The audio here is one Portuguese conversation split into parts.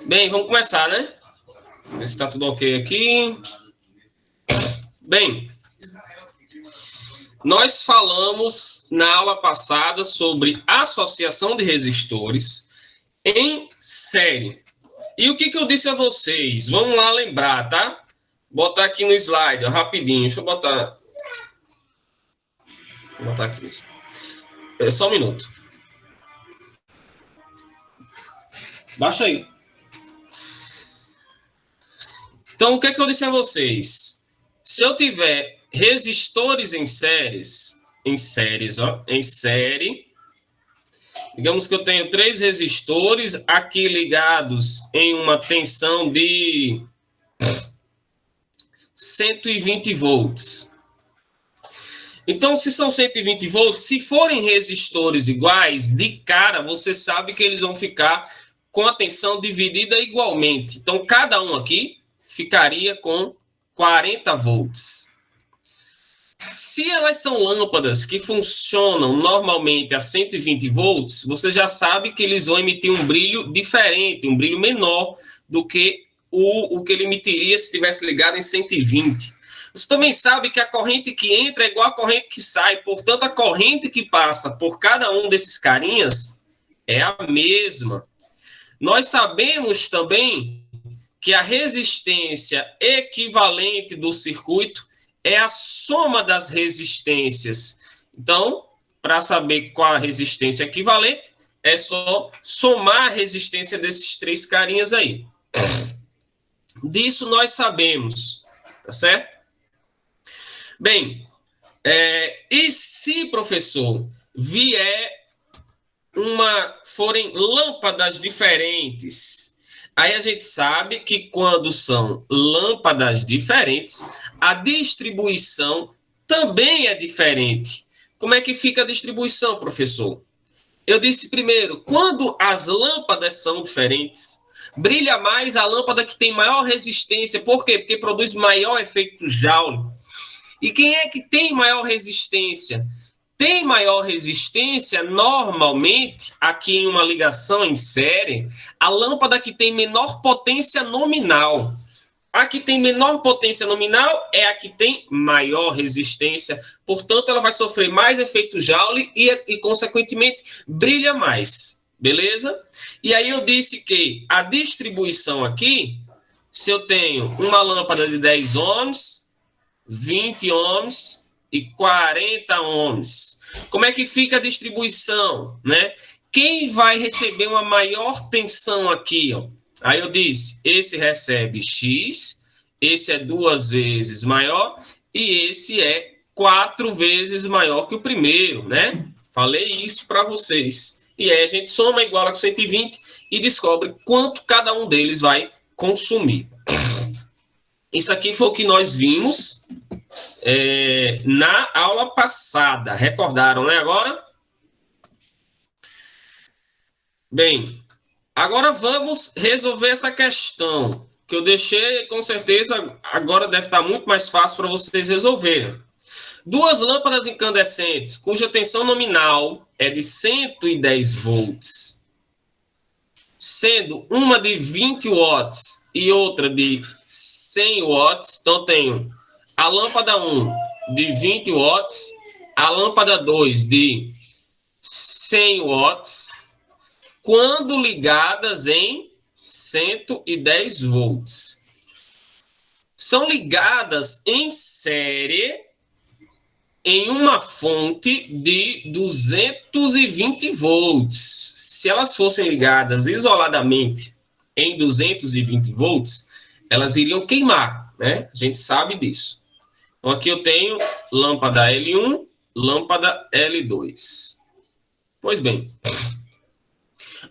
Bem, vamos começar, né? Ver se está tudo ok aqui. Bem, nós falamos na aula passada sobre associação de resistores em série. E o que eu disse a vocês? Vamos lá lembrar, tá? Botar aqui no slide, ó, rapidinho. Deixa eu botar. Vou botar aqui. É só um minuto. Baixa aí. Então, o que eu disse a vocês? Se eu tiver resistores em série, digamos que eu tenho 3 resistores aqui ligados em uma tensão de 120 volts. Então, se são 120 volts, se forem resistores iguais, de cara, você sabe que eles vão ficar com a tensão dividida igualmente. Então, cada um aqui ficaria com 40 volts. Se elas são lâmpadas que funcionam normalmente a 120 volts, você já sabe que eles vão emitir um brilho diferente, um brilho menor do que o que ele emitiria se estivesse ligado em 120. Você também sabe que a corrente que entra é igual a corrente que sai, portanto, a corrente que passa por cada um desses carinhas é a mesma. Nós sabemos também que a resistência equivalente do circuito é a soma das resistências. Então, para saber qual a resistência equivalente, é só somar a resistência desses 3 carinhas aí. Disso nós sabemos, tá certo? Bem, e se, professor, forem lâmpadas diferentes, aí a gente sabe que quando são lâmpadas diferentes, a distribuição também é diferente. Como é que fica a distribuição, professor? Eu disse primeiro, quando as lâmpadas são diferentes, brilha mais a lâmpada que tem maior resistência. Por quê? Porque produz maior efeito Joule. E quem é que tem maior resistência? Tem maior resistência, normalmente, aqui em uma ligação em série, a lâmpada que tem menor potência nominal. A que tem menor potência nominal é a que tem maior resistência. Portanto, ela vai sofrer mais efeito Joule e consequentemente, brilha mais. Beleza? E aí eu disse que a distribuição aqui, se eu tenho uma lâmpada de 10 ohms, 20 ohms e 40 ohms. Como é que fica a distribuição, né? Quem vai receber uma maior tensão aqui, ó? Aí eu disse, esse recebe X, esse é 2 vezes maior e esse é 4 vezes maior que o primeiro, né? Falei isso para vocês. E aí a gente soma igual a 120 e descobre quanto cada um deles vai consumir. Isso aqui foi o que nós vimos na aula passada. Recordaram, né, agora? Bem, agora vamos resolver essa questão, que eu deixei, com certeza, agora deve estar muito mais fácil para vocês resolverem. 2 lâmpadas incandescentes, cuja tensão nominal é de 110 volts, sendo uma de 20 watts e outra de 100 watts, então tenho a lâmpada 1 de 20 watts, a lâmpada 2 de 100 watts, quando ligadas em 110 volts. São ligadas em série em uma fonte de 220 volts. Se elas fossem ligadas isoladamente em 220 volts, elas iriam queimar, né? A gente sabe disso. Então, aqui eu tenho lâmpada L1, lâmpada L2. Pois bem,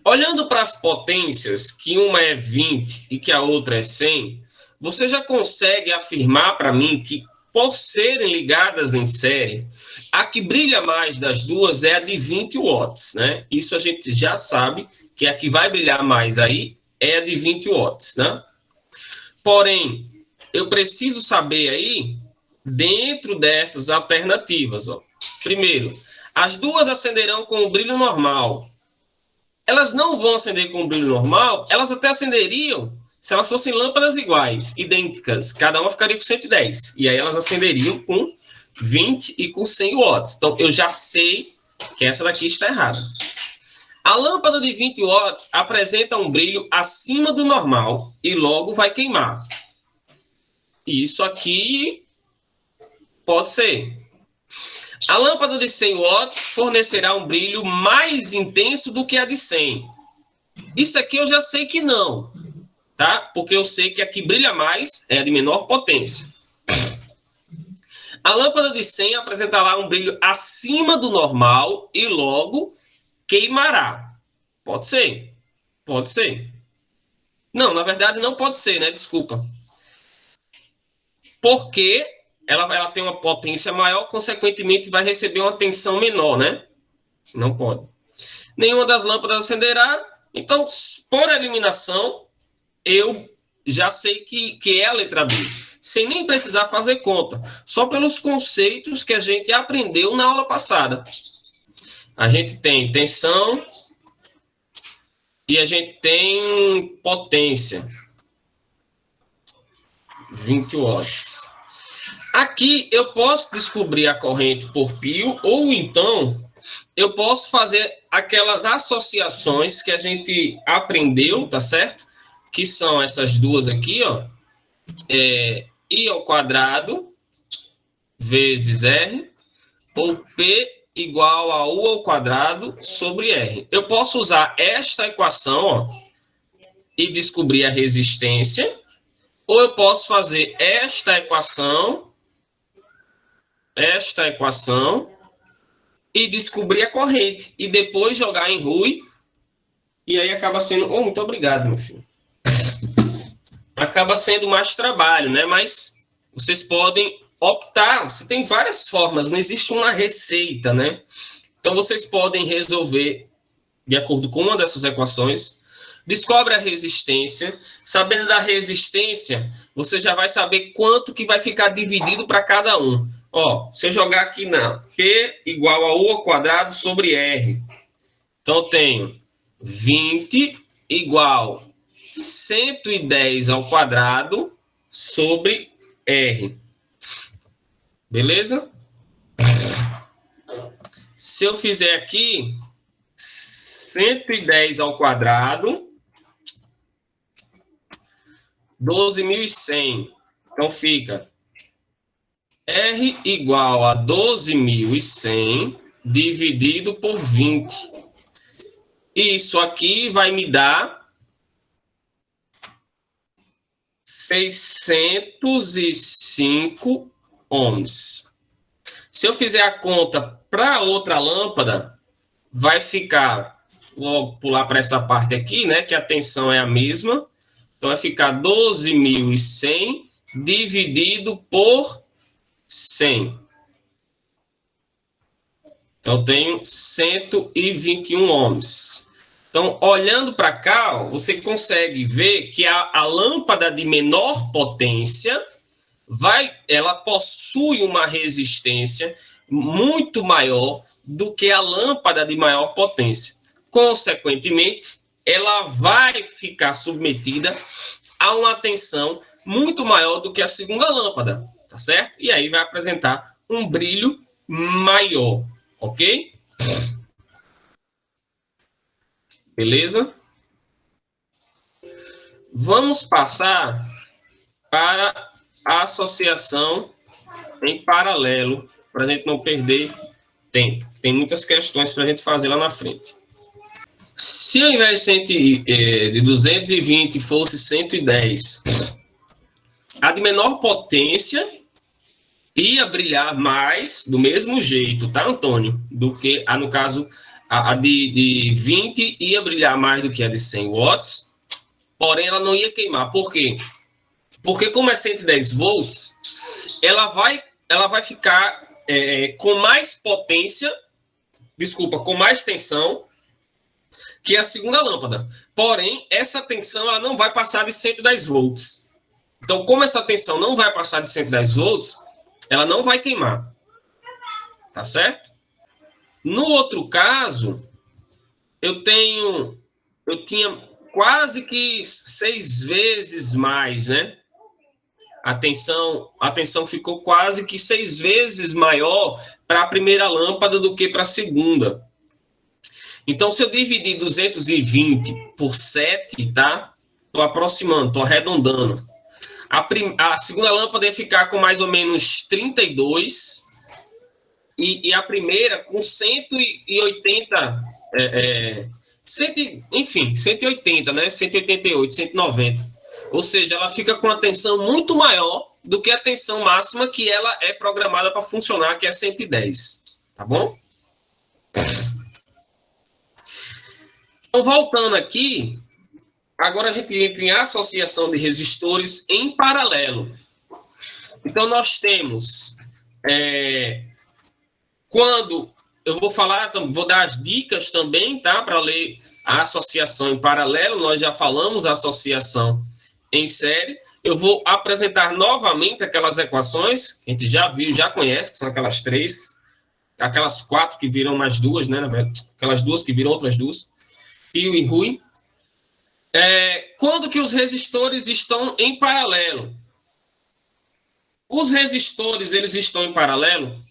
olhando para as potências, que uma é 20 e que a outra é 100, você já consegue afirmar para mim que, por serem ligadas em série, a que brilha mais das duas é a de 20 watts, né? Isso a gente já sabe que a que vai brilhar mais aí é a de 20 watts, né? Porém, eu preciso saber aí, dentro dessas alternativas, ó. Primeiro, as duas acenderão com o brilho normal. elas não vão acender com brilho normal, elas até acenderiam se elas fossem lâmpadas iguais, idênticas, cada uma ficaria com 110. E aí elas acenderiam com 20 e com 100 watts. Então, eu já sei que essa daqui está errada. A lâmpada de 20 watts apresenta um brilho acima do normal e logo vai queimar. Isso aqui pode ser. A lâmpada de 100 watts fornecerá um brilho mais intenso do que a de 100. Isso aqui eu já sei que não, tá? Porque eu sei que a que brilha mais é a de menor potência. A lâmpada de 100 apresentará um brilho acima do normal e logo queimará. Pode ser. Pode ser. Não, na verdade não pode ser, né? Desculpa. Porque ela tem uma potência maior, consequentemente vai receber uma tensão menor, né? Não pode. Nenhuma das lâmpadas acenderá. Então, por eliminação, eu já sei que é a letra B. Sem nem precisar fazer conta. Só pelos conceitos que a gente aprendeu na aula passada. A gente tem tensão e a gente tem potência. 20 watts. Aqui eu posso descobrir a corrente por pio, ou então eu posso fazer aquelas associações que a gente aprendeu, tá certo? Que são essas duas aqui, ó. I ao quadrado vezes R, ou P igual a U ao quadrado sobre R. Eu posso usar esta equação, ó, e descobrir a resistência, ou eu posso fazer esta equação e descobrir a corrente, e depois jogar em Rui, e aí acaba sendo... Oh, muito obrigado, meu filho. Acaba sendo mais trabalho, né? Mas vocês podem optar, você tem várias formas, não existe uma receita, né? Então, vocês podem resolver de acordo com uma dessas equações, descobre a resistência, sabendo da resistência, você já vai saber quanto que vai ficar dividido para cada um. Ó, se eu jogar aqui na P igual a U ao quadrado sobre R, então eu tenho 20 igual 110 ao quadrado sobre R. Beleza? Se eu fizer aqui 110 ao quadrado, 12.100. Então fica R igual a 12.100 dividido por 20. Isso aqui vai me dar 605 ohms. Se eu fizer a conta para outra lâmpada, vai ficar, vou pular para essa parte aqui, né, que a tensão é a mesma. Então, vai ficar 12.100 dividido por 100. Então, eu tenho 121 ohms. Então, olhando para cá, ó, você consegue ver que a lâmpada de menor potência, ela possui uma resistência muito maior do que a lâmpada de maior potência. Consequentemente, ela vai ficar submetida a uma tensão muito maior do que a segunda lâmpada, tá certo? E aí vai apresentar um brilho maior, ok? Beleza? Vamos passar para a associação em paralelo, para a gente não perder tempo. Tem muitas questões para a gente fazer lá na frente. Se ao invés de 220 fosse 110, a de menor potência ia brilhar mais do mesmo jeito, tá, Antônio? Do que, no caso, a de 20 ia brilhar mais do que a de 100 watts, porém ela não ia queimar. Por quê? Porque como é 110 volts, ela vai ficar com mais potência, com mais tensão, que a segunda lâmpada. Porém, essa tensão ela não vai passar de 110 volts. Então, como essa tensão não vai passar de 110 volts, ela não vai queimar. Tá certo? No outro caso, eu tinha quase que 6 vezes mais, né? A tensão ficou quase que 6 vezes maior para a primeira lâmpada do que para a segunda. Então, se eu dividir 220 por 7, tá? Estou aproximando, estou arredondando. A segunda lâmpada ia ficar com mais ou menos 32 e a primeira com 180, enfim, 180, né? 188, 190. Ou seja, ela fica com a tensão muito maior do que a tensão máxima que ela é programada para funcionar, que é 110. Tá bom? Então, voltando aqui, agora a gente entra em associação de resistores em paralelo. Então, nós temos, quando eu vou dar as dicas também, tá? Para ler a associação em paralelo, nós já falamos a associação em série. Eu vou apresentar novamente aquelas equações que a gente já viu, já conhece, que são aquelas 3, aquelas 4 que viram mais 2, né? Aquelas 2 que viram outras 2, Pio e Rui. Quando que os resistores estão em paralelo? Os resistores, eles estão em paralelo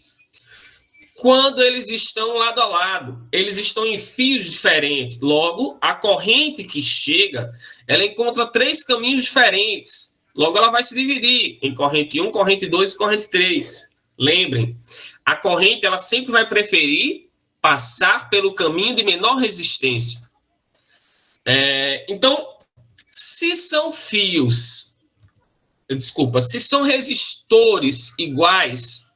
quando eles estão lado a lado. Eles estão em fios diferentes. Logo, a corrente que chega, ela encontra 3 caminhos diferentes. Logo, ela vai se dividir em corrente 1, corrente 2 e corrente 3. Lembrem, a corrente ela sempre vai preferir passar pelo caminho de menor resistência. Então, se são resistores iguais,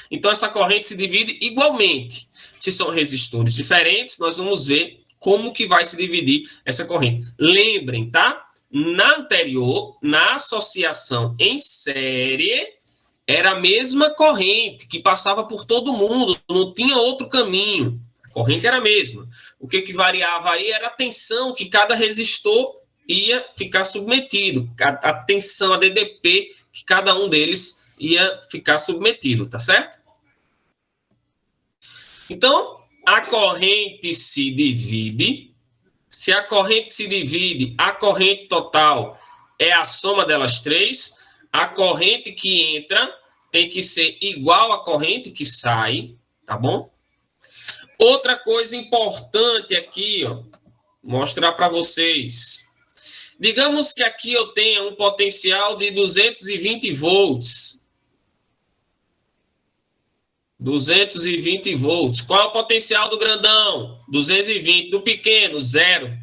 então essa corrente se divide igualmente. Se são resistores diferentes, nós vamos ver como que vai se dividir essa corrente. Lembrem, tá? Na anterior, na associação em série, era a mesma corrente que passava por todo mundo, não tinha outro caminho. A corrente era a mesma. O que variava aí era a tensão que cada resistor ia ficar submetido, a tensão, a DDP, que cada um deles ia ficar submetido, tá certo? Então, a corrente se divide. Se a corrente se divide, a corrente total é a soma delas 3. A corrente que entra tem que ser igual à corrente que sai, tá bom? Outra coisa importante aqui, ó, mostrar para vocês. Digamos que aqui eu tenha um potencial de 220 volts. 220 volts. Qual é o potencial do grandão? 220. Do pequeno, 0.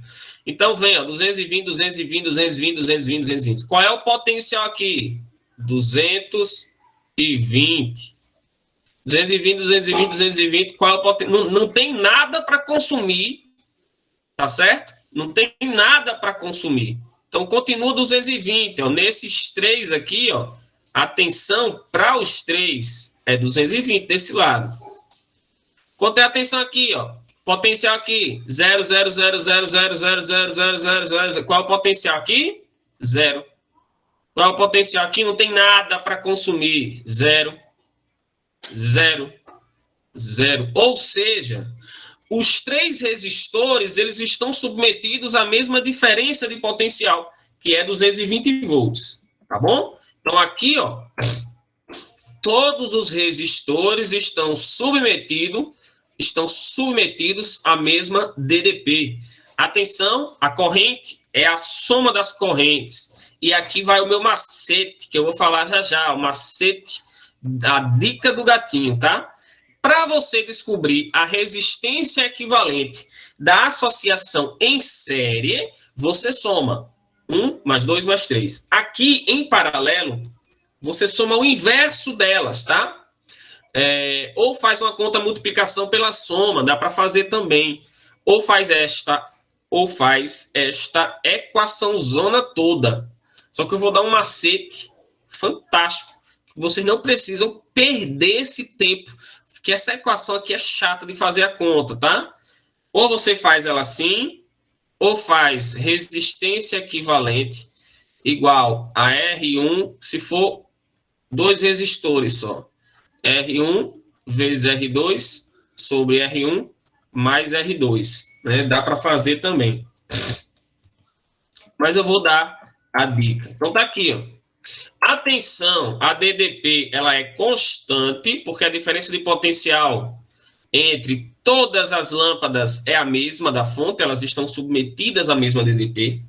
Então, vem, ó, 220, 220, 220, 220, 220. Qual é o potencial aqui? 220. 220, 220, 220. Qual é o potencial? Não tem nada para consumir, tá certo? Não tem nada para consumir. Então, continua 220. Ó. Nesses 3 aqui, ó, a tensão para os 3 é 220 desse lado. Quanto é a tensão aqui? Ó? Potencial aqui, 0, 0, 0, 0, 0, 0, 0, 0, 0, 0. Qual é o potencial aqui? 0. Qual é o potencial aqui? Não tem nada para consumir. 0, 0, 0. Ou seja, os 3 resistores, eles estão submetidos à mesma diferença de potencial, que é 220 volts, tá bom? Então, aqui, ó, todos os resistores estão submetidos à mesma DDP. Atenção, a corrente é a soma das correntes. E aqui vai o meu macete, que eu vou falar já já, o macete, a dica do gatinho, tá? Para você descobrir a resistência equivalente da associação em série, você soma 1 mais 2 mais 3. Aqui, em paralelo, você soma o inverso delas, tá? Ou faz uma conta multiplicação pela soma, dá para fazer também. Ou faz esta equação zona toda. Só que eu vou dar um macete fantástico, que vocês não precisam perder esse tempo, que essa equação aqui é chata de fazer a conta, tá? Ou você faz ela assim, ou faz resistência equivalente igual a R1, se for 2 resistores só. R1 vezes R2 sobre R1 mais R2. né? Dá para fazer também. Mas eu vou dar a dica. Então tá aqui, ó. Atenção, a DDP ela é constante, porque a diferença de potencial entre todas as lâmpadas é a mesma da fonte, elas estão submetidas à mesma DDP.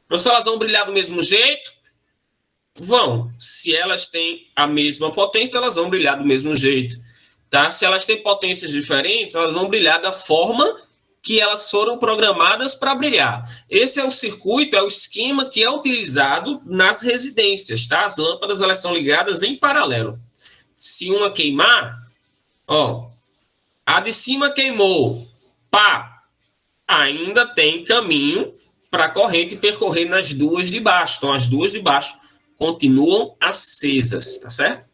Professor, elas vão brilhar do mesmo jeito? Vão. Se elas têm a mesma potência, elas vão brilhar do mesmo jeito. Tá? Se elas têm potências diferentes, elas vão brilhar da forma que elas foram programadas para brilhar. Esse é o circuito, é o esquema que é utilizado nas residências, tá? As lâmpadas, elas são ligadas em paralelo. Se uma queimar, ó, a de cima queimou, pá, ainda tem caminho para a corrente percorrer nas duas de baixo. Então, as duas de baixo continuam acesas, tá certo?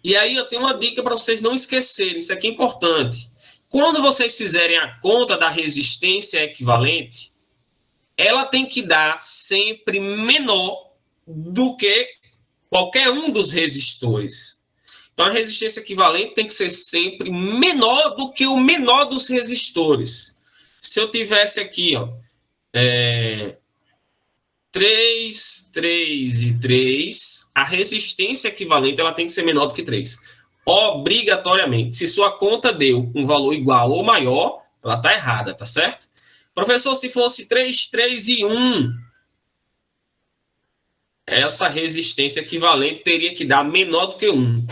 E aí eu tenho uma dica para vocês não esquecerem, isso aqui é importante. Quando vocês fizerem a conta da resistência equivalente, ela tem que dar sempre menor do que qualquer um dos resistores. Então, a resistência equivalente tem que ser sempre menor do que o menor dos resistores. Se eu tivesse aqui, ó, 3, 3 e 3, a resistência equivalente ela tem que ser menor do que 3. Obrigatoriamente. Se sua conta deu um valor igual ou maior, ela está errada, tá certo? Professor, se fosse 3, 3 e 1, essa resistência equivalente teria que dar menor do que 1.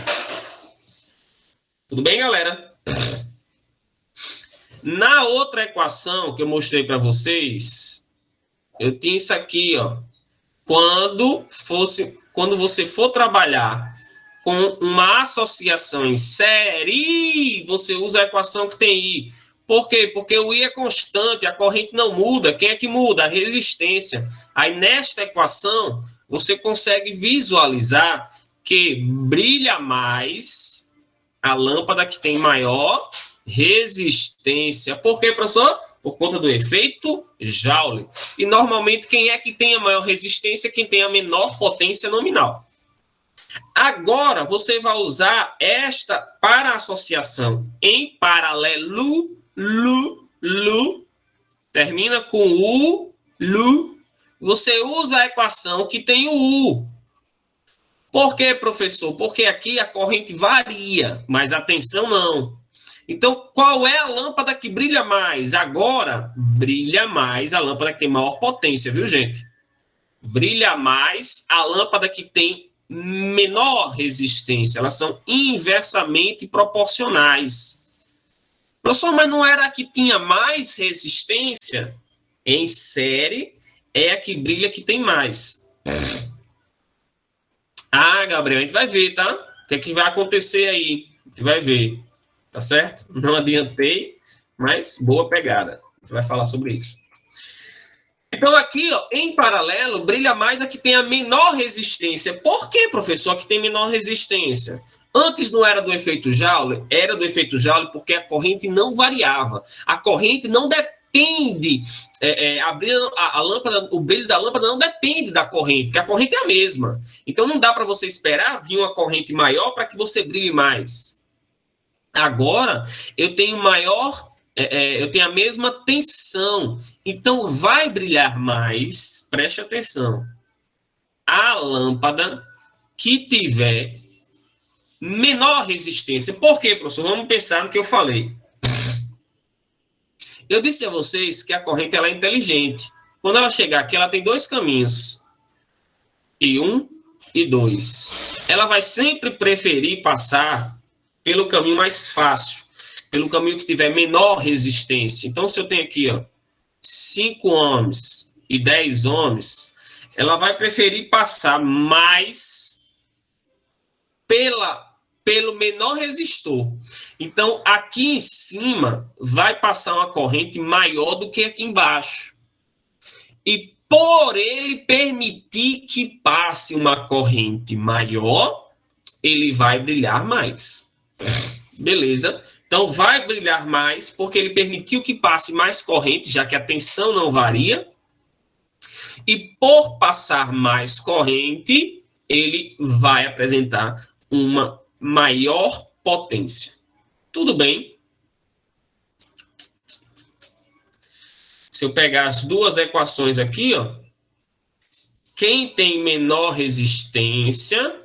Tudo bem, galera? Na outra equação que eu mostrei para vocês, eu tinha isso aqui, ó. Quando você for trabalhar com uma associação em série, você usa a equação que tem I. Por quê? Porque o I é constante, a corrente não muda. Quem é que muda? A resistência. Aí, nesta equação, você consegue visualizar que brilha mais a lâmpada que tem maior resistência. Por quê, professor? Por conta do efeito Joule. E, normalmente, quem é que tem a maior resistência? Quem tem a menor potência nominal. Agora, você vai usar esta para associação em paralelo, termina com U, Lu. Você usa a equação que tem o U. Por quê, professor? Porque aqui a corrente varia, mas a tensão não. Então, qual é a lâmpada que brilha mais? Agora, brilha mais a lâmpada que tem maior potência, viu, gente? Brilha mais a lâmpada que tem menor resistência. Elas são inversamente proporcionais. Professor, mas não era a que tinha mais resistência? Em série, é a que brilha que tem mais. Ah, Gabriel, a gente vai ver, tá? O que é que vai acontecer aí? A gente vai ver. Tá certo? Não adiantei, mas boa pegada. Você vai falar sobre isso. Então, aqui, ó, em paralelo, brilha mais a que tem a menor resistência. Por que, professor, a que tem menor resistência? Antes não era do efeito Joule? Era do efeito Joule porque a corrente não variava. A corrente não depende. A lâmpada, o brilho da lâmpada não depende da corrente, porque a corrente é a mesma. Então, não dá para você esperar vir uma corrente maior para que você brilhe mais. Agora, eu tenho eu tenho a mesma tensão. Então, vai brilhar mais, preste atenção, a lâmpada que tiver menor resistência. Por quê, professor? Vamos pensar no que eu falei. Eu disse a vocês que a corrente ela é inteligente. Quando ela chegar aqui, ela tem dois caminhos. I1 e 2. Ela vai sempre preferir passar pelo caminho mais fácil, pelo caminho que tiver menor resistência. Então, se eu tenho aqui, ó, 5 ohms e 10 ohms, ela vai preferir passar mais pelo menor resistor. Então, aqui em cima vai passar uma corrente maior do que aqui embaixo. E por ele permitir que passe uma corrente maior, ele vai brilhar mais. Beleza? Então, vai brilhar mais porque ele permitiu que passe mais corrente, já que a tensão não varia. E por passar mais corrente, ele vai apresentar uma maior potência. Tudo bem? se eu pegar as duas equações aqui, ó, quem tem menor resistência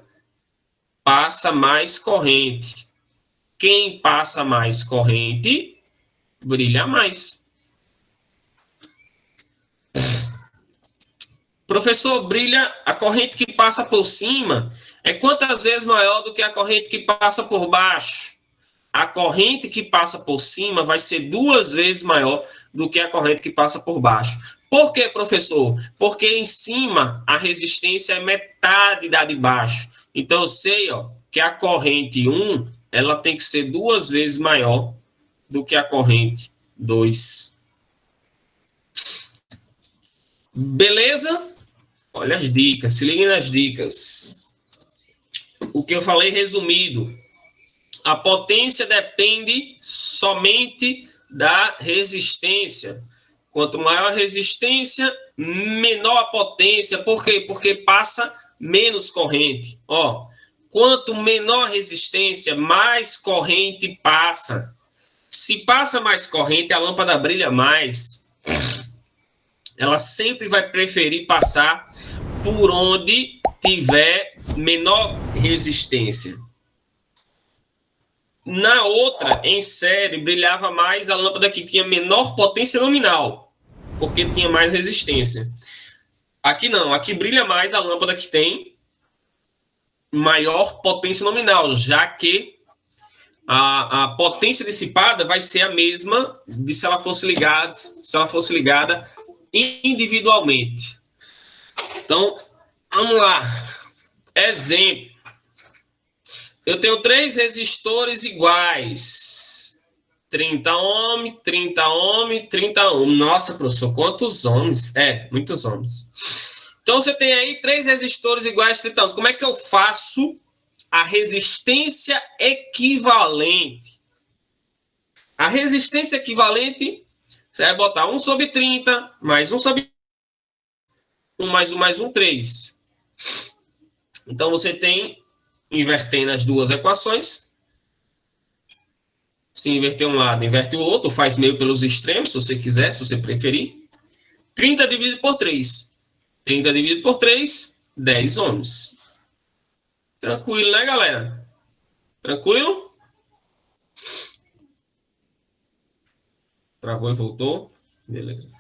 passa mais corrente. Quem passa mais corrente brilha mais. Professor, brilha a corrente que passa por cima é quantas vezes maior do que a corrente que passa por baixo? A corrente que passa por cima vai ser 2 vezes maior do que a corrente que passa por baixo. Por quê, professor? Porque em cima a resistência é metade da de baixo. Então eu sei, ó, que a corrente 1 ela tem que ser 2 vezes maior do que a corrente 2. Beleza? Olha as dicas, se liguem nas dicas. O que eu falei resumido. A potência depende somente da resistência. Quanto maior a resistência, menor a potência. Por quê? Porque passa menos corrente. Ó, quanto menor a resistência, mais corrente passa. Se passa mais corrente, a lâmpada brilha mais. Ela sempre vai preferir passar por onde tiver menor resistência. Na outra, em série, brilhava mais a lâmpada que tinha menor potência nominal, porque tinha mais resistência. Aqui não, aqui brilha mais a lâmpada que tem maior potência nominal, já que a potência dissipada vai ser a mesma de se ela fosse ligada individualmente. Então, vamos lá. Exemplo. Eu tenho 3 resistores iguais. 30 ohms, 30 ohms, 30 ohms. Nossa, professor, quantos ohms? Muitos ohms. Então, você tem aí 3 resistores iguais, 30 ohms. Como é que eu faço a resistência equivalente? A resistência equivalente, você vai botar 1 sobre 30, mais 1 sobre 1, mais 1, mais 1, 3. Então, você tem, invertendo as duas equações, se inverter um lado, inverte o outro, faz meio pelos extremos, se você quiser, se você preferir. 30 dividido por 3. 30 dividido por 3, 10 ohms. Tranquilo, né, galera? Tranquilo? Travou e voltou. Beleza.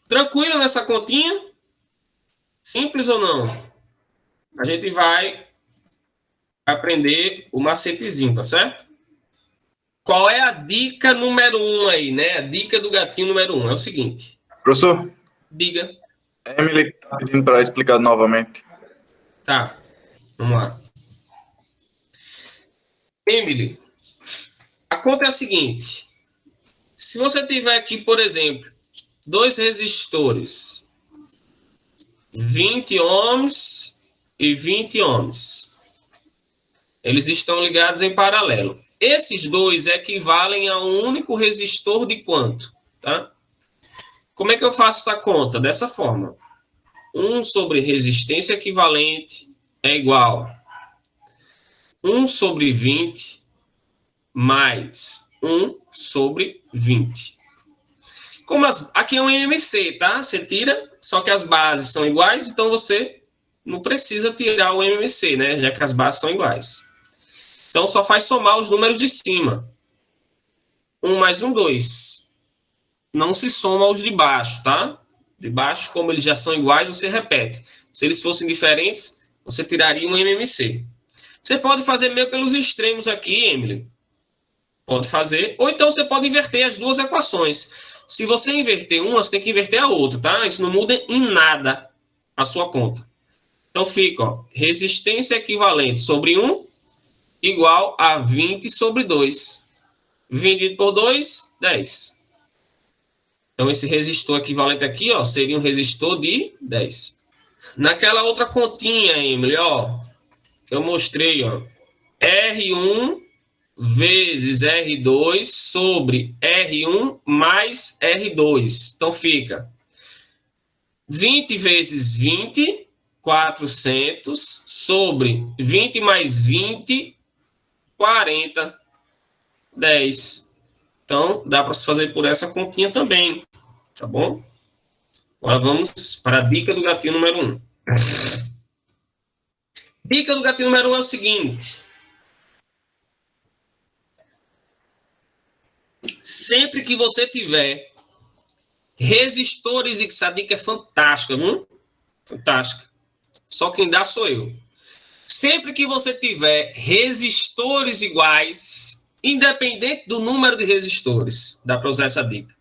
Tranquilo nessa continha? Simples ou não? A gente vai aprender o macetezinho, tá certo? Qual é a dica número 1 aí, né? A dica do gatinho número 1 é o seguinte. Professor, Diga. Emily está pedindo para explicar novamente. Tá, vamos lá. Emily, a conta é a seguinte. Se você tiver aqui, por exemplo, 2 resistores, 20 ohms e 20 ohms. Eles estão ligados em paralelo. Esses dois equivalem a um único resistor de quanto? Tá? Como é que eu faço essa conta? Dessa forma. 1 sobre resistência equivalente é igual a 1 sobre 20 mais 1 sobre 20. Como aqui é um MMC, tá? Você tira, só que as bases são iguais, então você não precisa tirar o MMC, né? Já que as bases são iguais. Então, só faz somar os números de cima. 1 mais 1, 2. Não se soma os de baixo, tá? De baixo, como eles já são iguais, você repete. Se eles fossem diferentes, você tiraria um MMC. Você pode fazer meio pelos extremos aqui, Emily. Pode fazer. Ou então você pode inverter as duas equações. Se você inverter uma, você tem que inverter a outra, tá? Isso não muda em nada a sua conta. Então fica, ó, resistência equivalente sobre 1 igual a 20 sobre 2. 20 dividido por 2, 10. Então esse resistor equivalente aqui, ó, seria um resistor de 10. Naquela outra continha, Emily, ó, que eu mostrei, ó, R1 vezes R2 sobre R1 mais R2. Então fica 20 vezes 20, 400, sobre 20 mais 20, 40, 10. Então, dá para se fazer por essa continha também, tá bom? Agora vamos para a dica do gatinho número 1. Dica do gatinho número 1 é o seguinte. Sempre que você tiver resistores, e essa dica é fantástica, viu? Fantástica. Só quem dá sou eu. Sempre que você tiver resistores iguais, independente do número de resistores, dá para usar essa dica.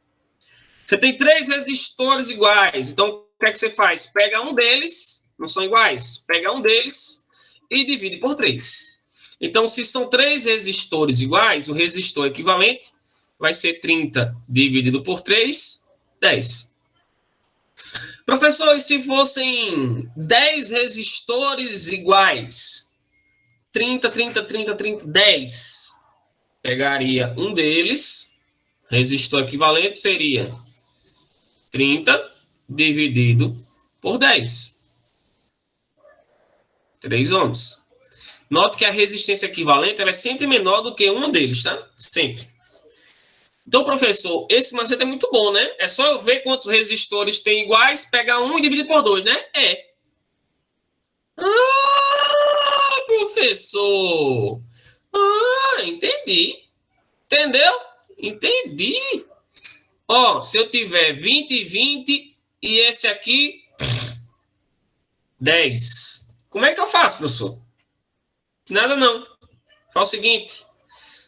Você tem 3 resistores iguais, então o que é que você faz? Pega um deles, não são iguais, pega um deles e divide por 3. Então, se são 3 resistores iguais, o resistor equivalente vai ser 30 dividido por 3, 10. Professor, e se fossem 10 resistores iguais? 30, 30, 30, 30, 10. Pegaria um deles, resistor equivalente seria 30 dividido por 10. 3 ohms. Note que a resistência equivalente ela é sempre menor do que um deles, tá? Sempre. Então, professor, esse macete é muito bom, né? É só eu ver quantos resistores tem iguais, pegar um e dividir por 2, né? É. Ah, professor! Ah, entendi. Entendeu? Entendi. Ó, se eu tiver 20, 20 e esse aqui 10. Como é que eu faço, professor? Nada não. Faz o seguinte.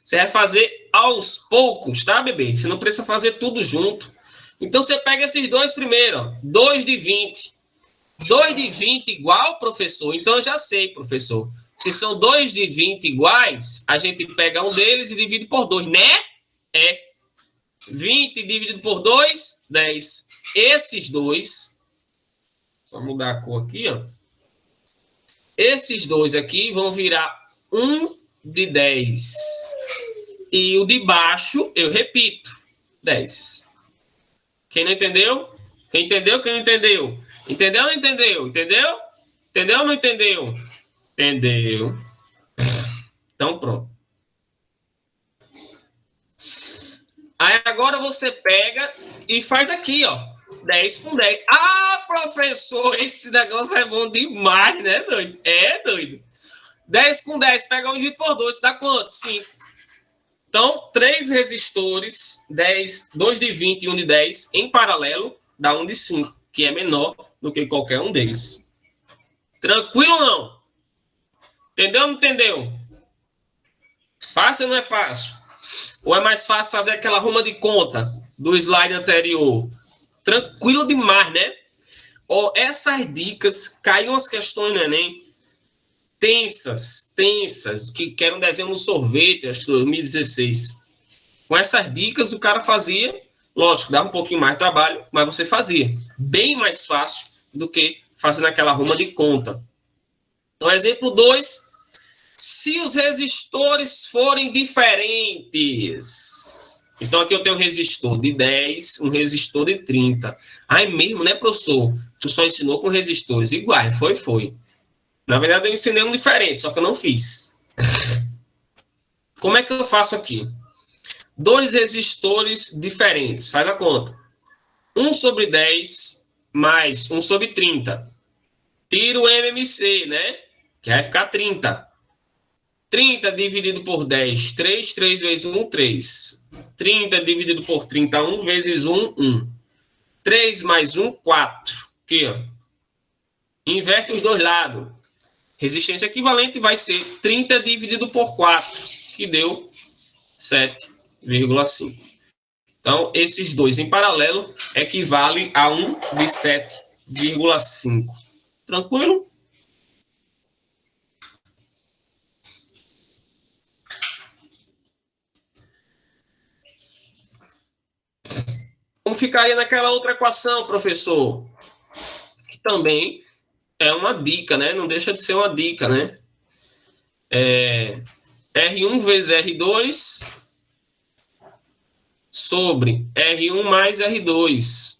Você vai fazer aos poucos, tá, bebê? Você não precisa fazer tudo junto. Então, você pega esses dois primeiro, ó. 2 de 20. 2 de 20 igual, professor? Então, eu já sei, professor. Se são 2 de 20 iguais, a gente pega um deles e divide por 2, né? É. 20 dividido por 2, 10. Esses dois, só mudar a cor aqui, ó. Esses dois aqui vão virar 1 de 10. E o de baixo, eu repito, 10. Quem não entendeu? Quem entendeu? Quem não entendeu? Entendeu ou não entendeu? Entendeu? Entendeu ou não entendeu? Entendeu. Então, pronto. Aí agora você pega e faz aqui, ó. 10 com 10. Ah, professor, esse negócio é bom demais, né, doido? É, doido. 10 com 10, pega 1 dividido por 2, dá quanto? 5. Então, 3 resistores, 10, 2 de 20 e 1 de 10, em paralelo, dá 1 de 5, que é menor do que qualquer um deles. Tranquilo ou não? Entendeu ou não entendeu? Fácil ou não é fácil? Ou é mais fácil fazer aquela arruma de conta do slide anterior? Tranquilo demais, né? Ó, essas dicas, caíram as questões no Enem, tensas, que querem um desenho no sorvete, acho que 2016. Com essas dicas, o cara fazia, lógico, dava um pouquinho mais de trabalho, mas você fazia. Bem mais fácil do que fazendo aquela arruma de conta. Então, exemplo 2, se os resistores forem diferentes. Então, aqui eu tenho um resistor de 10, um resistor de 30. Ah, é mesmo, né, professor? Tu só ensinou com resistores iguais. Foi. Na verdade, eu ensinei um diferente, só que eu não fiz. Como é que eu faço aqui? 2 resistores diferentes. Faz a conta. 1 sobre 10 mais 1 sobre 30. Tira o MMC, né? Que vai ficar 30. 30 dividido por 10, 3. 3 vezes 1, 3. 30 dividido por 30, 1 vezes 1, 1. 3 mais 1, 4. Aqui, ó. Inverte os dois lados. Resistência equivalente vai ser 30 dividido por 4, que deu 7,5. Então, esses dois em paralelo equivalem a 1 de 7,5. Tranquilo? Como ficaria naquela outra equação, professor? Que também é uma dica, né? Não deixa de ser uma dica, né? R1 vezes R2 sobre R1 mais R2.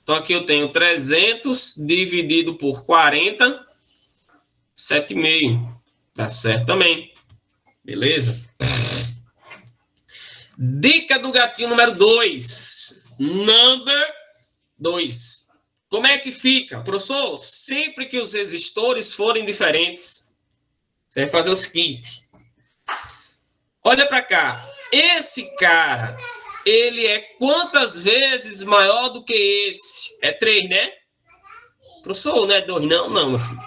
Então, aqui eu tenho 300 dividido por 40, 7,5. Tá certo também. Beleza? Dica do gatinho número 2. Number 2. Como é que fica? Professor, sempre que os resistores forem diferentes, você vai fazer o seguinte. Olha para cá. Esse cara, ele é quantas vezes maior do que esse? É 3, né? Professor, não é 2, não? Não, meu filho.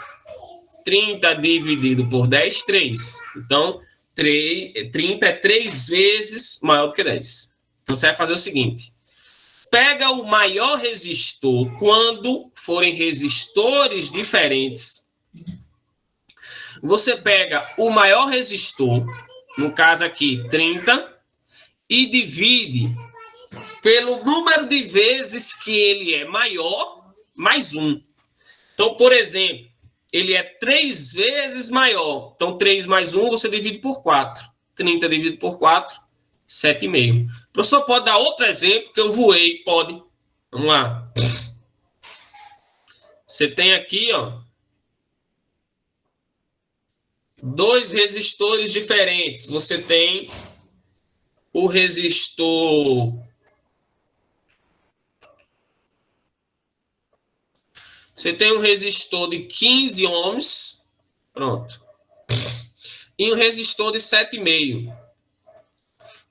30 dividido por 10, 3. Então, 30 é 3 vezes maior do que 10. Então, você vai fazer o seguinte. Pega o maior resistor quando forem resistores diferentes. Você pega o maior resistor, no caso aqui 30, e divide pelo número de vezes que ele é maior, mais 1. Então, por exemplo, ele é 3 vezes maior. Então, 3 mais 1 você divide por 4. 30 dividido por 4, 7,5. O professor pode dar outro exemplo que eu voei? Pode. Vamos lá. Você tem aqui, ó, 2 resistores diferentes. Você tem o resistor... Você tem um resistor de 15 ohms. Pronto. E um resistor de 7,5.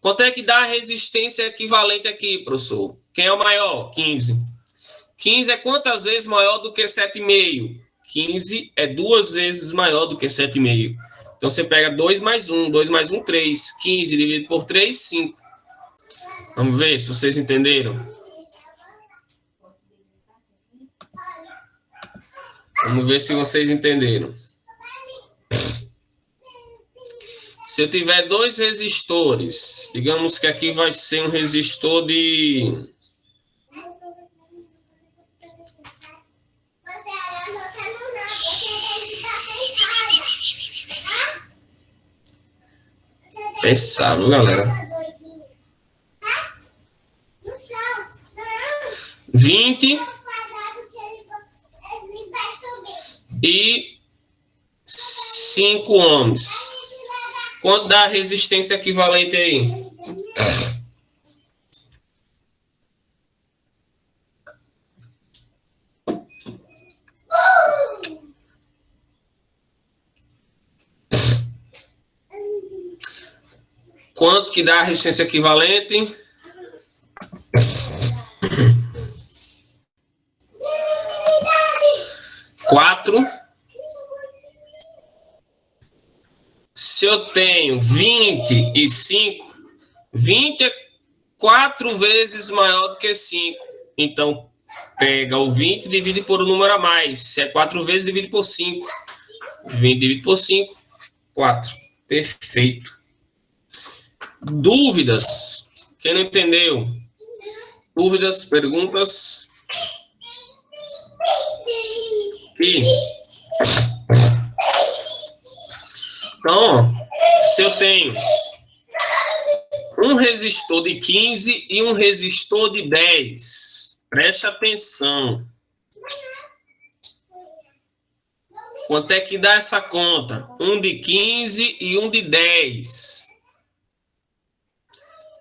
Quanto é que dá a resistência equivalente aqui, professor? Quem é o maior? 15. 15 é quantas vezes maior do que 7,5? 15 é 2 vezes maior do que 7,5. Então, você pega 2 mais 1. 2 mais 1, 3. 15 dividido por 3, 5. Vamos ver se vocês entenderam. Vamos ver se vocês entenderam. Se eu tiver 2 resistores, digamos que aqui vai ser um resistor de... Pensar, viu, galera? 20 e 5 ohms. Quanto dá a resistência equivalente aí? Quanto que dá a resistência equivalente? 4. Se eu tenho 25, 20 é 4 vezes maior do que 5. Então, pega o 20 e divide por um número a mais. Se é 4 vezes, divide por 5. 20 dividido por 5, 4. Perfeito. Dúvidas? Quem não entendeu? Dúvidas, perguntas? E... Então, se eu tenho um resistor de 15 e um resistor de 10, preste atenção. Quanto é que dá essa conta? Um de 15 e um de 10.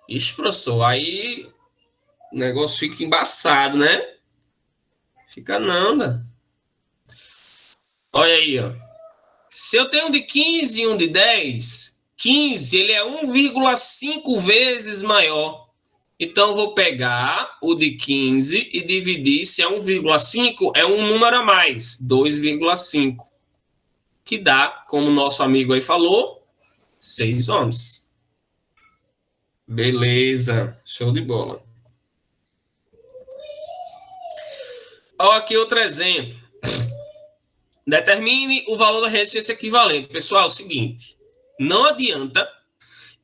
Ixi, professor, aí o negócio fica embaçado, né? Fica nada. Olha aí, ó. Se eu tenho um de 15 e um de 10, 15 ele é 1,5 vezes maior. Então, eu vou pegar o de 15 e dividir. Se é 1,5, é um número a mais, 2,5. Que dá, como o nosso amigo aí falou, 6 ohms. Beleza, show de bola. Olha aqui outro exemplo. Determine o valor da resistência equivalente. Pessoal, é o seguinte, não adianta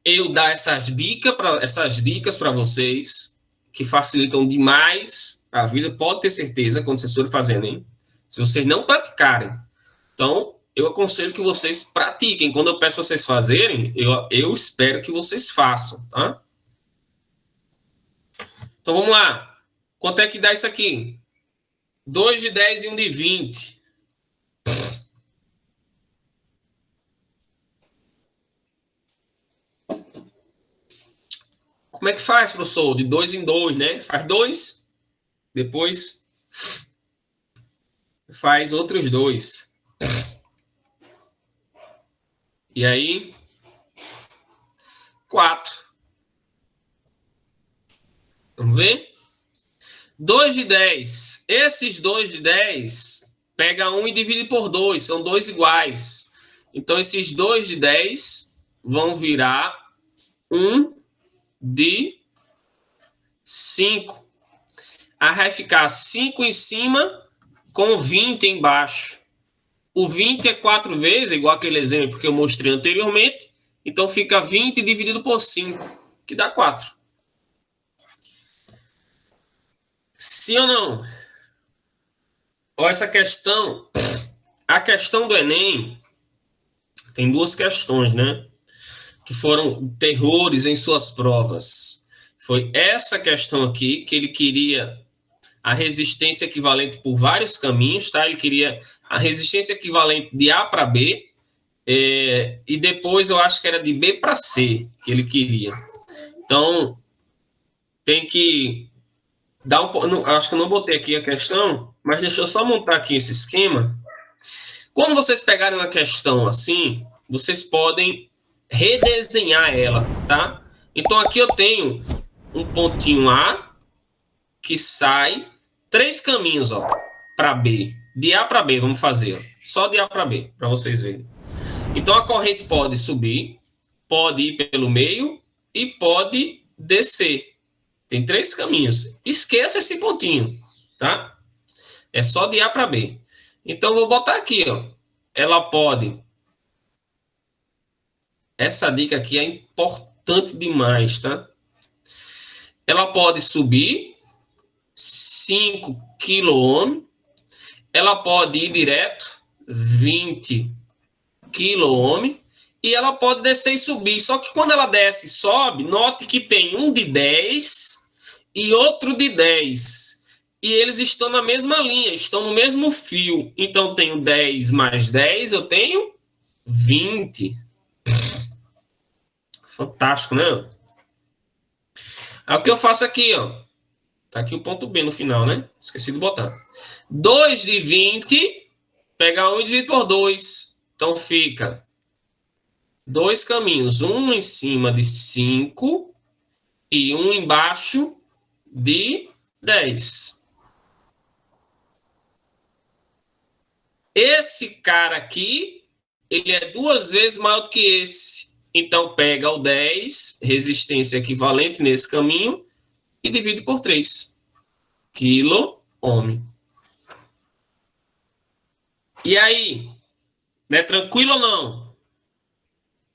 eu dar essas dicas para vocês, que facilitam demais a vida, pode ter certeza, quando vocês forem fazendo, hein? Se vocês não praticarem. Então, eu aconselho que vocês pratiquem. Quando eu peço para vocês fazerem, eu espero que vocês façam, tá? Então, vamos lá. Quanto é que dá isso aqui? 2 de 10 e 1 de 20. Como é que faz, professor? De 2 em 2, né? Faz 2, depois faz outros 2. E aí, 4. Vamos ver? 2 de 10. Esses 2 de 10, pega 1 e divide por 2. São 2 iguais. Então, esses 2 de 10 vão virar 1 de 5. Aí vai ficar 5 em cima com 20 embaixo. O 20 é 4 vezes, igual aquele exemplo que eu mostrei anteriormente. Então, fica 20 dividido por 5, que dá 4. Sim ou não? Olha essa questão. A questão do Enem tem 2 questões, né? Que foram terrores em suas provas. Foi essa questão aqui, que ele queria a resistência equivalente por vários caminhos, tá? Ele queria a resistência equivalente de A para B, e depois eu acho que era de B para C que ele queria. Então, tem que dar acho que eu não botei aqui a questão, mas deixa eu só montar aqui esse esquema. Quando vocês pegarem uma questão assim, vocês podem redesenhar ela, tá? Então, aqui eu tenho um pontinho A que sai 3 caminhos, ó, para B. De A para B, vamos fazer. Ó. Só de A para B, para vocês verem. Então, a corrente pode subir, pode ir pelo meio e pode descer. Tem 3 caminhos. Esqueça esse pontinho, tá? É só de A para B. Então, vou botar aqui, ó. Ela pode... Essa dica aqui é importante demais, tá? Ela pode subir 5 kΩ. Ela pode ir direto 20 kΩ. E ela pode descer e subir. Só que quando ela desce e sobe, note que tem um de 10 e outro de 10. E eles estão na mesma linha, estão no mesmo fio. Então, tenho 10 mais 10, eu tenho 20. Fantástico, né? Aí o que eu faço aqui, ó. Tá aqui o ponto B no final, né? Esqueci de botar. 2 de 20, pegar 1 e dividir por 2. Então, fica 2 caminhos. Um em cima de 5 e um embaixo de 10. Esse cara aqui, ele é 2 vezes maior do que esse. Então, pega o 10, resistência equivalente nesse caminho, e divide por 3. Quilo-ohm. E aí? É tranquilo ou não?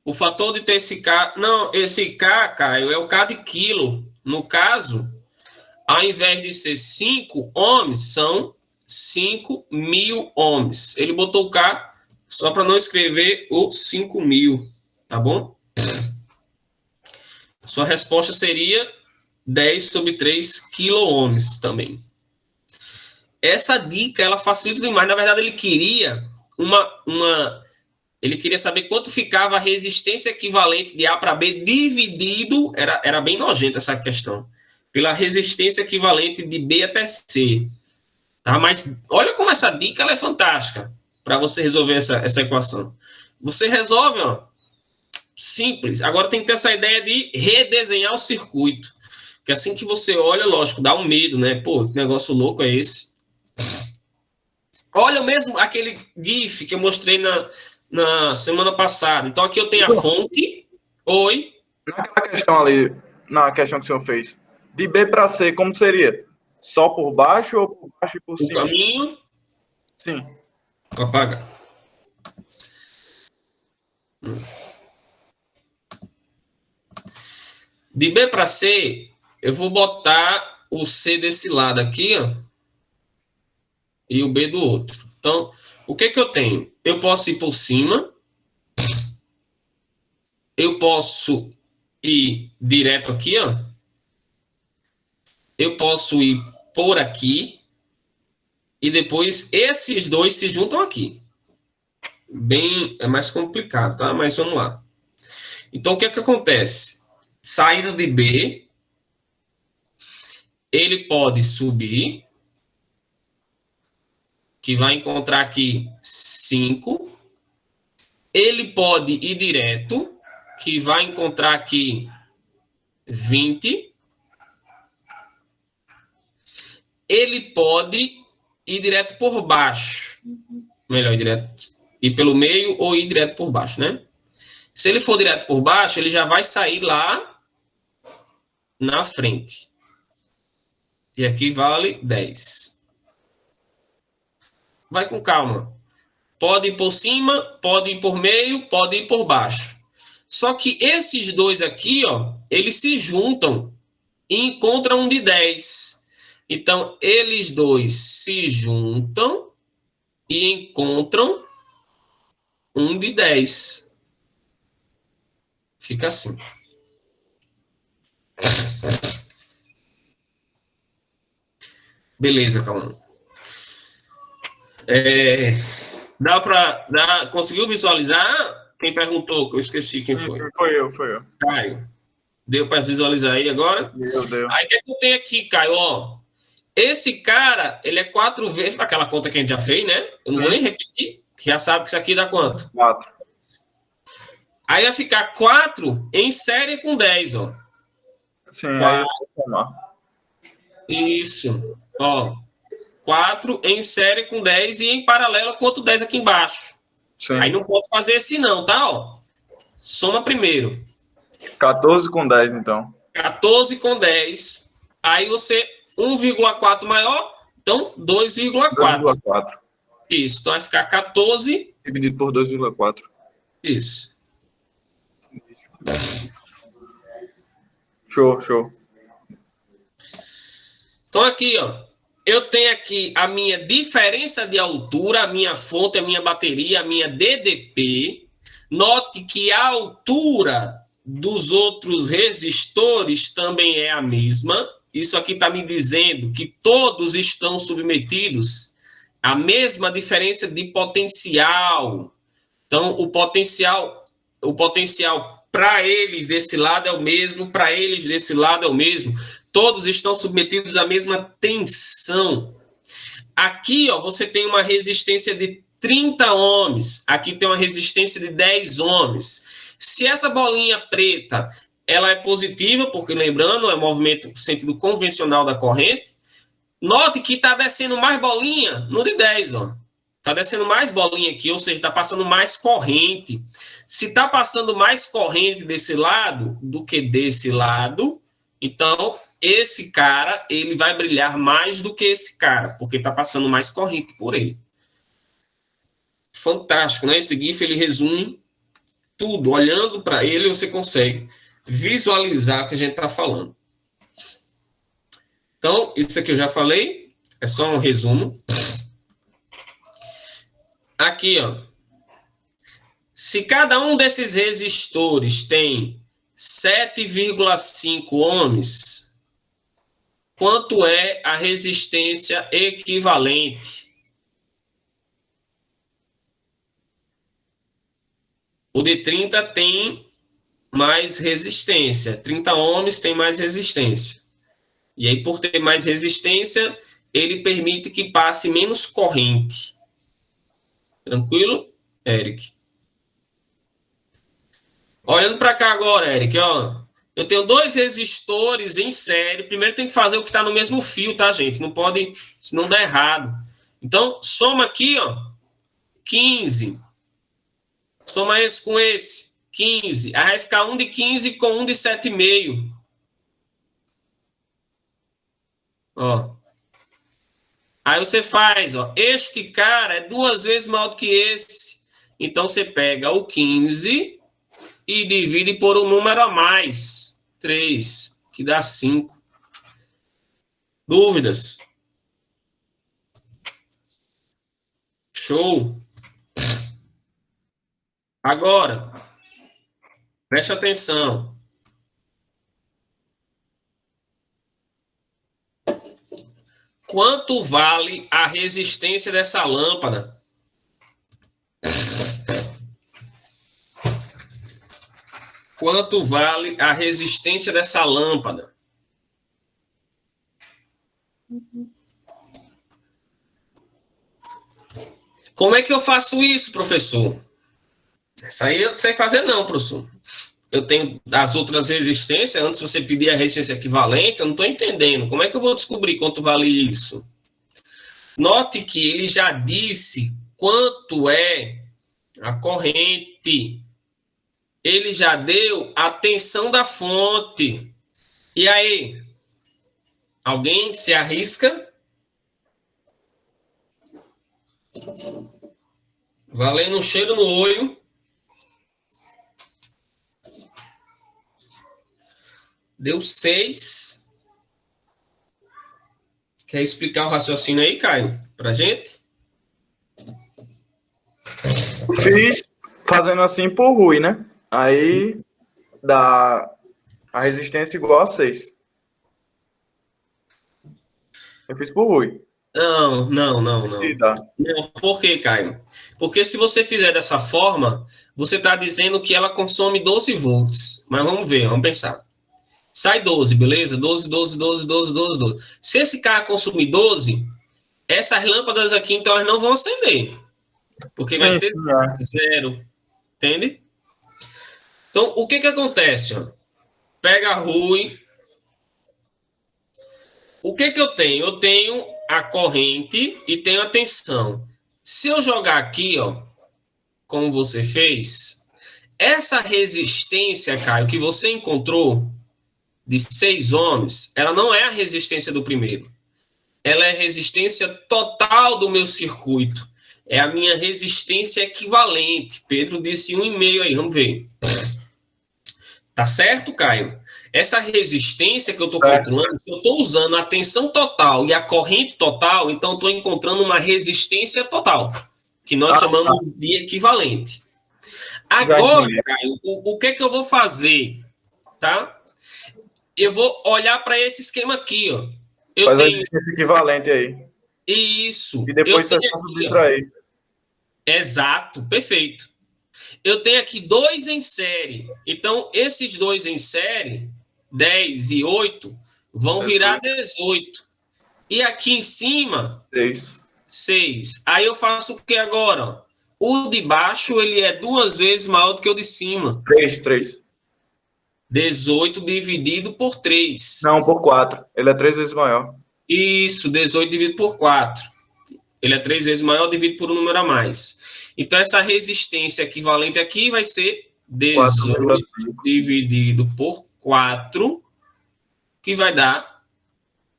O fator de ter esse K... Não, esse K, Caio, é o K de quilo. No caso, ao invés de ser 5 ohms, são 5.000 ohms. Ele botou o K só para não escrever o 5.000, tá bom? Sua resposta seria 10 sobre 3 quilo-ohms também. Essa dica, ela facilita demais. Na verdade, ele queria ele queria saber quanto ficava a resistência equivalente de A para B dividido, era bem nojento essa questão, pela resistência equivalente de B até C. Tá? Mas olha como essa dica ela é fantástica para você resolver essa equação. Você resolve, ó, simples. Agora tem que ter essa ideia de redesenhar o circuito. Porque assim que você olha, lógico, dá um medo, né? Pô, que negócio louco é esse? Olha mesmo aquele GIF que eu mostrei na semana passada. Então, aqui eu tenho a fonte. Oi? Naquela questão ali, na questão que o senhor fez, de B para C, como seria? Só por baixo ou por baixo e por cima? O caminho. Sim. Apaga. De B para C, eu vou botar o C desse lado aqui, ó, e o B do outro. Então, o que eu tenho? Eu posso ir por cima, eu posso ir direto aqui, ó. Eu posso ir por aqui, e depois esses dois se juntam aqui. É mais complicado, tá? Mas vamos lá. Então, o que acontece? Saindo de B, ele pode subir, que vai encontrar aqui 5. Ele pode ir direto, que vai encontrar aqui 20. Ele pode ir direto por baixo. Melhor, ir pelo meio ou ir direto por baixo, né? Se ele for direto por baixo, ele já vai sair lá na frente. E aqui vale 10. Vai com calma. Pode ir por cima, pode ir por meio, pode ir por baixo. Só que esses dois aqui, ó, eles se juntam e encontram um de 10. Então, eles dois se juntam e encontram um de 10. Fica assim. Beleza, calma. Conseguiu visualizar? Quem perguntou, que eu esqueci quem foi. Foi eu. Caio. Deu para visualizar aí agora? Deu. Aí o que é que eu tenho aqui, Caio? Ó, esse cara, ele é 4 vezes aquela conta que a gente já fez, né? Eu não vou nem repetir, que já sabe que isso aqui dá quanto? 4. Aí vai ficar 4 em série com 10, ó. Sim, 4. aí eu vou somar. Isso. Ó, 4 em série com 10 e em paralelo com outro 10 aqui embaixo. Sim. Aí não pode fazer esse não, tá? Ó, soma primeiro. 14 com 10, então. 14 com 10. Aí você 1,4 maior, então 2,4. 2,4. Isso, então vai ficar 14. Dividido por 2,4. Isso. Show. Então aqui, ó, eu tenho aqui a minha diferença de altura, a minha fonte, a minha bateria, a minha DDP. Note que a altura dos outros resistores também é a mesma. Isso aqui está me dizendo que todos estão submetidos à mesma diferença de potencial. Então, o potencial para eles desse lado é o mesmo, para eles desse lado é o mesmo. Todos estão submetidos à mesma tensão. Aqui, ó, você tem uma resistência de 30 ohms. Aqui tem uma resistência de 10 ohms. Se essa bolinha preta ela é positiva, porque lembrando, é movimento sentido convencional da corrente, note que está descendo mais bolinha no de 10, ó. Está descendo mais bolinha aqui, ou seja, está passando mais corrente. Se está passando mais corrente desse lado do que desse lado, então esse cara ele vai brilhar mais do que esse cara, porque está passando mais corrente por ele. Fantástico, né? Esse GIF ele resume tudo. Olhando para ele, você consegue visualizar o que a gente está falando. Então, isso aqui eu já falei, é só um resumo. Aqui, ó. Se cada um desses resistores tem 7,5 ohms, quanto é a resistência equivalente? O de 30 tem mais resistência. 30 ohms tem mais resistência. E aí, por ter mais resistência, ele permite que passe menos corrente. Tranquilo, Eric? Olhando para cá agora, Eric, ó. Eu tenho 2 resistores em série. Primeiro tem que fazer o que está no mesmo fio, tá, gente? Não pode, senão dá errado. Então, soma aqui, ó, 15. Soma esse com esse, 15. Aí vai ficar um de 15 com um de 7,5. Ó. Aí você faz, ó. Este cara é 2 vezes maior do que esse. Então, você pega o 15 e divide por um número a mais. 3, que dá 5. Dúvidas? Show. Agora, preste atenção. Quanto vale a resistência dessa lâmpada? Quanto vale a resistência dessa lâmpada? Como é que eu faço isso, professor? Essa aí eu não sei fazer não, professor. Eu tenho as outras resistências, antes de você pedir a resistência equivalente, eu não estou entendendo. Como é que eu vou descobrir quanto vale isso? Note que ele já disse quanto é a corrente. Ele já deu a tensão da fonte. E aí? Alguém se arrisca? Valendo um cheiro no olho. Deu 6. Quer explicar o raciocínio aí, Caio? Pra gente? Fiz fazendo assim por Rui, né? Aí dá a resistência igual a 6. Eu fiz por Rui. Não. E dá. Não, por quê, Caio? Porque se você fizer dessa forma, você está dizendo que ela consome 12 volts. Mas vamos ver, vamos pensar. Sai 12, beleza? 12. Se esse carro consumir 12, essas lâmpadas aqui, então, elas não vão acender. Porque vai ter zero. Entende? Então, o que acontece? Ó? Pega a Rui. O que eu tenho? Eu tenho a corrente e tenho a tensão. Se eu jogar aqui, ó, como você fez, essa resistência, Caio, que você encontrou de 6 ohms, ela não é a resistência do primeiro. Ela é a resistência total do meu circuito. É a minha resistência equivalente. Pedro disse 1,5 aí, vamos ver. Tá certo, Caio? Essa resistência que eu estou calculando, se eu estou usando a tensão total e a corrente total, então eu estou encontrando uma resistência total, que nós chamamos de equivalente. Agora, Caio, o que eu vou fazer? Tá? Eu vou olhar para esse esquema aqui, ó. Faz a resistência equivalente aí. Isso. E depois você só subtrai. Exato, perfeito. Eu tenho aqui 2 em série. Então, esses 2 em série, 10 e 8, vão virar 18. E aqui em cima, 6. Aí eu faço o que agora? O de baixo, ele é 2 vezes maior do que o de cima. 3. 18 dividido por 3. Não, por 4. Ele é 3 vezes maior. Isso, 18 dividido por 4. Ele é 3 vezes maior, dividido por um número a mais. Então, essa resistência equivalente aqui vai ser 18 dividido por 4, que vai dar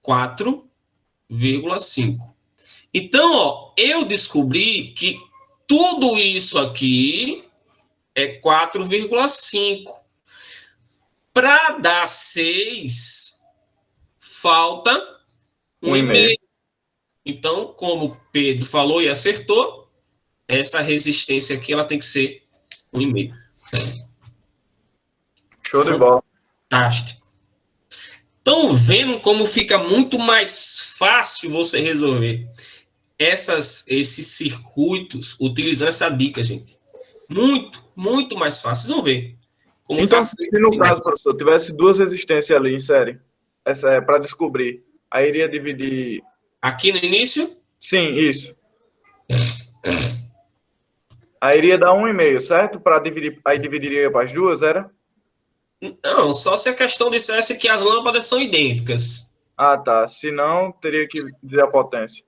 4,5. Então, ó, eu descobri que tudo isso aqui é 4,5. Para dar 6, falta 1,5. Então, como o Pedro falou e acertou, essa resistência aqui ela tem que ser 1,5. Show de bola. Fantástico. Estão vendo como fica muito mais fácil você resolver esses circuitos utilizando essa dica, gente. Muito mais fácil. Vocês vão ver. Como então, se no caso, professor, tivesse 2 resistências ali em série, essa é para descobrir, aí iria dividir... Aqui no início? Sim, isso. Aí iria dar 1,5, certo? Para dividir, aí dividiria para as duas, era? Não, só se a questão dissesse que as lâmpadas são idênticas. Ah, tá. Se não, teria que dizer a potência.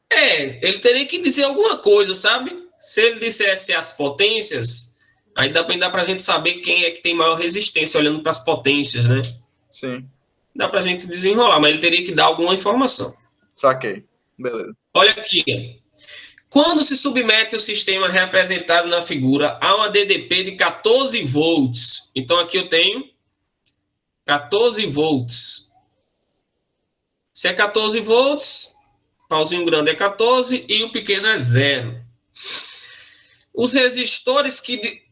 Ele teria que dizer alguma coisa, sabe? Se ele dissesse as potências, aí dá para a gente saber quem é que tem maior resistência, olhando para as potências, né? Sim. Dá para a gente desenrolar, mas ele teria que dar alguma informação. Saquei. Beleza. Olha aqui. Quando se submete o sistema representado na figura a uma DDP de 14 volts, então aqui eu tenho 14 volts. Se é 14 volts, pauzinho grande é 14 e o pequeno é 0. O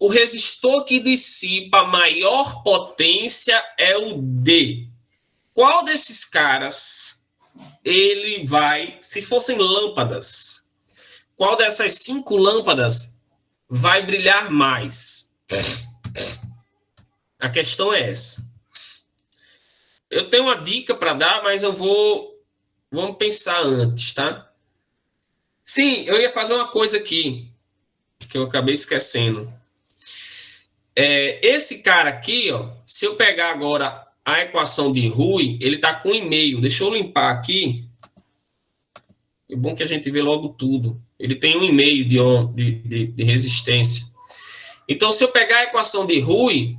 resistor que dissipa maior potência é o D. Qual desses caras ele vai, se fossem lâmpadas, qual dessas 5 lâmpadas vai brilhar mais? A questão é essa. Eu tenho uma dica para dar, mas vamos pensar antes, tá? Sim, eu ia fazer uma coisa aqui, que eu acabei esquecendo. Esse cara aqui, ó, se eu pegar agora a equação de Rui, ele está com 1,5. Deixa eu limpar aqui. É bom que a gente vê logo tudo. Ele tem 1,5 de resistência. Então, se eu pegar a equação de Rui,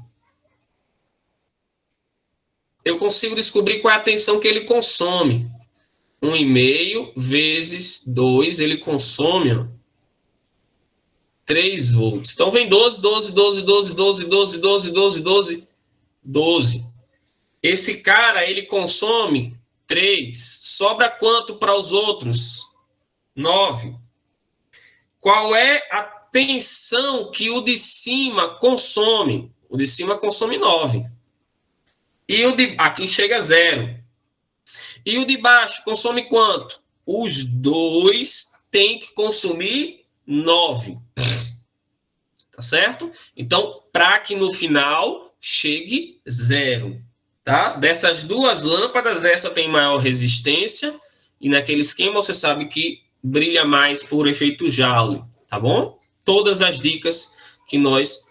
eu consigo descobrir qual é a tensão que ele consome. 1,5 vezes 2, ele consome, ó, 3 volts. Então, vem 12, 12, 12, 12, 12, 12, 12, 12, 12, 12. Esse cara, ele consome 3. Sobra quanto para os outros? 9. Qual é a tensão que o de cima consome? O de cima consome 9. E o de aqui chega a 0. E o de baixo consome quanto? Os dois têm que consumir 9. Tá certo? Então, para que no final chegue 0. Tá? Dessas duas lâmpadas, essa tem maior resistência. E naquele esquema você sabe que brilha mais por efeito Joule. Tá bom? Todas as dicas que nós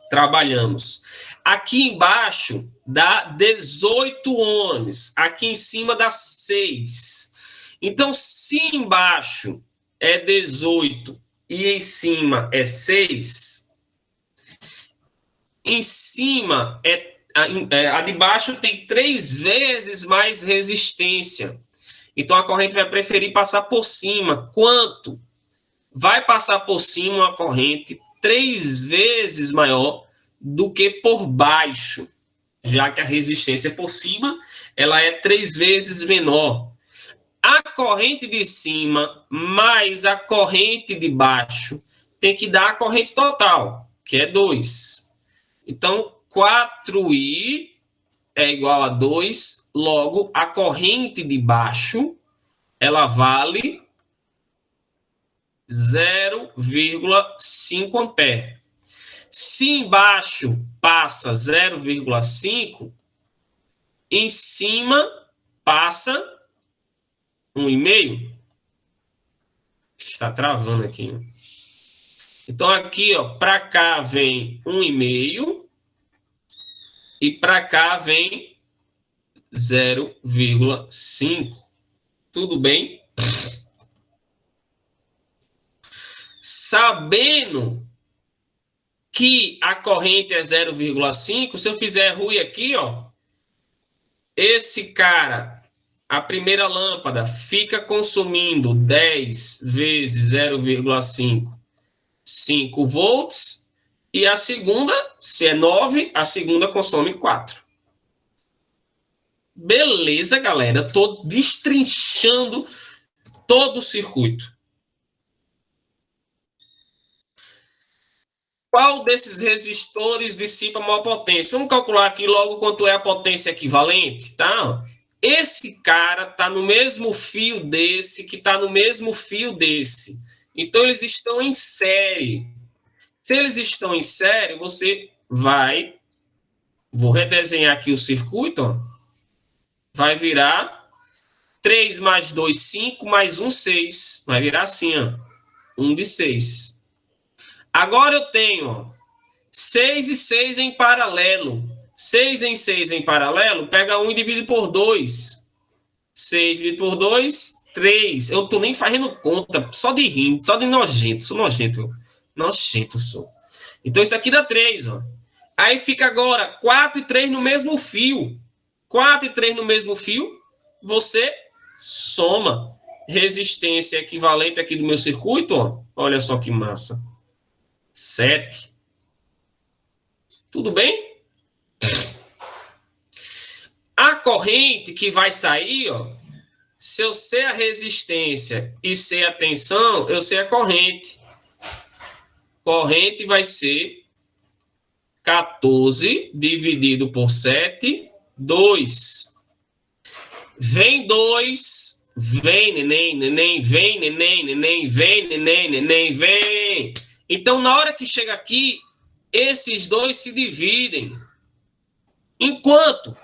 trabalhamos. Aqui embaixo dá 18 ohms. Aqui em cima dá 6. Então, se embaixo é 18 e em cima é 6, em cima a de baixo tem 3 vezes mais resistência. Então, a corrente vai preferir passar por cima. Quanto? Vai passar por cima uma corrente 3 vezes maior do que por baixo, já que a resistência por cima ela é 3 vezes menor. A corrente de cima mais a corrente de baixo tem que dar a corrente total, que é 2. Então, 4i é igual a 2, logo a corrente de baixo ela vale 0,5 ampere. Se embaixo passa 0,5, em cima passa 1,5. Está travando aqui. Então, aqui, ó, para cá vem 1,5 e para cá vem 0,5. Tudo bem? Sabendo que a corrente é 0,5, se eu fizer Rui aqui, ó, esse cara, a primeira lâmpada, fica consumindo 10 vezes 0,5, 5 volts, e a segunda, se é 9, a segunda consome 4. Beleza, galera? Estou destrinchando todo o circuito. Qual desses resistores dissipa maior potência? Vamos calcular aqui logo quanto é a potência equivalente, tá? Esse cara está no mesmo fio desse, que está no mesmo fio desse. Então, eles estão em série. Se eles estão em série, você vai... Vou redesenhar aqui o circuito, ó. Vai virar 3 mais 2, 5, mais 1, 6. Vai virar assim, ó. 1 de 6. Agora eu tenho, ó, 6 e 6 em paralelo. 6 em 6 em paralelo, pega 1 e divide por 2. 6 dividido por 2, 3. Eu não estou nem fazendo conta, só de rir, só de nojento. Sou nojento. Nojento sou. Então isso aqui dá 3, ó. Aí fica agora 4 e 3 no mesmo fio. 4 e 3 no mesmo fio, você soma. Resistência equivalente aqui do meu circuito, ó. Olha só que massa. 7. Tudo bem? A corrente que vai sair, ó, se eu sei a resistência e sei a tensão, eu sei a corrente. Corrente vai ser 14 dividido por 7, 2. Vem 2, vem neném, neném, vem neném, neném, vem neném, neném, vem. Então, na hora que chega aqui, esses dois se dividem. Enquanto,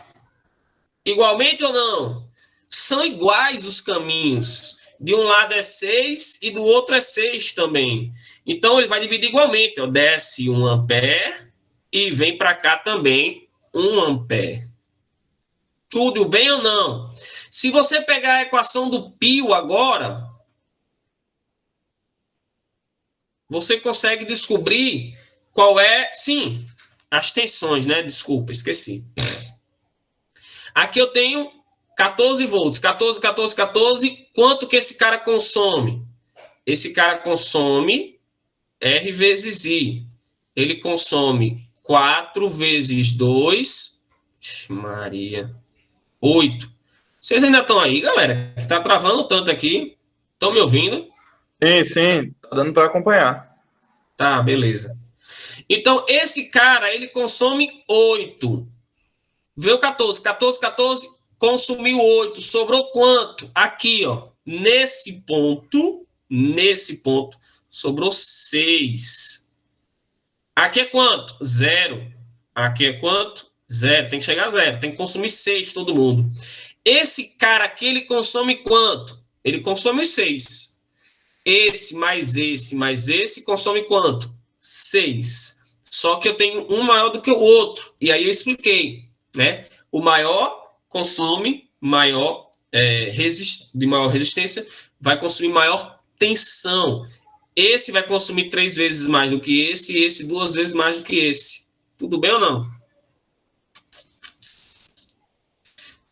igualmente ou não, são iguais os caminhos. De um lado é 6 e do outro é 6 também. Então, ele vai dividir igualmente. Ó, desce 1 ampere e vem para cá também 1 ampere. Tudo bem ou não? Se você pegar a equação do pio agora, você consegue descobrir qual é... Sim, as tensões, né? Desculpa, esqueci. Aqui eu tenho 14 volts. 14, 14, 14. Quanto que esse cara consome? Esse cara consome R vezes I. Ele consome 4 vezes 2. Maria. 8. Vocês ainda estão aí, galera? Está travando tanto aqui. Estão me ouvindo? Sim, sim. Tá dando para acompanhar. Tá, beleza. Então, esse cara, ele consome 8. Veio 14. 14, 14, consumiu 8. Sobrou quanto? Aqui, ó. Nesse ponto, sobrou 6. Aqui é quanto? 0. Aqui é quanto? 0. Tem que chegar a 0. Tem que consumir 6 todo mundo. Esse cara aqui, ele consome quanto? Ele consome os 6. Esse mais esse consome quanto? 6. Só que eu tenho um maior do que o outro. E aí eu expliquei, né? O maior consome maior, de maior resistência, vai consumir maior tensão. Esse vai consumir 3 vezes mais do que esse, e esse 2 vezes mais do que esse. Tudo bem ou não?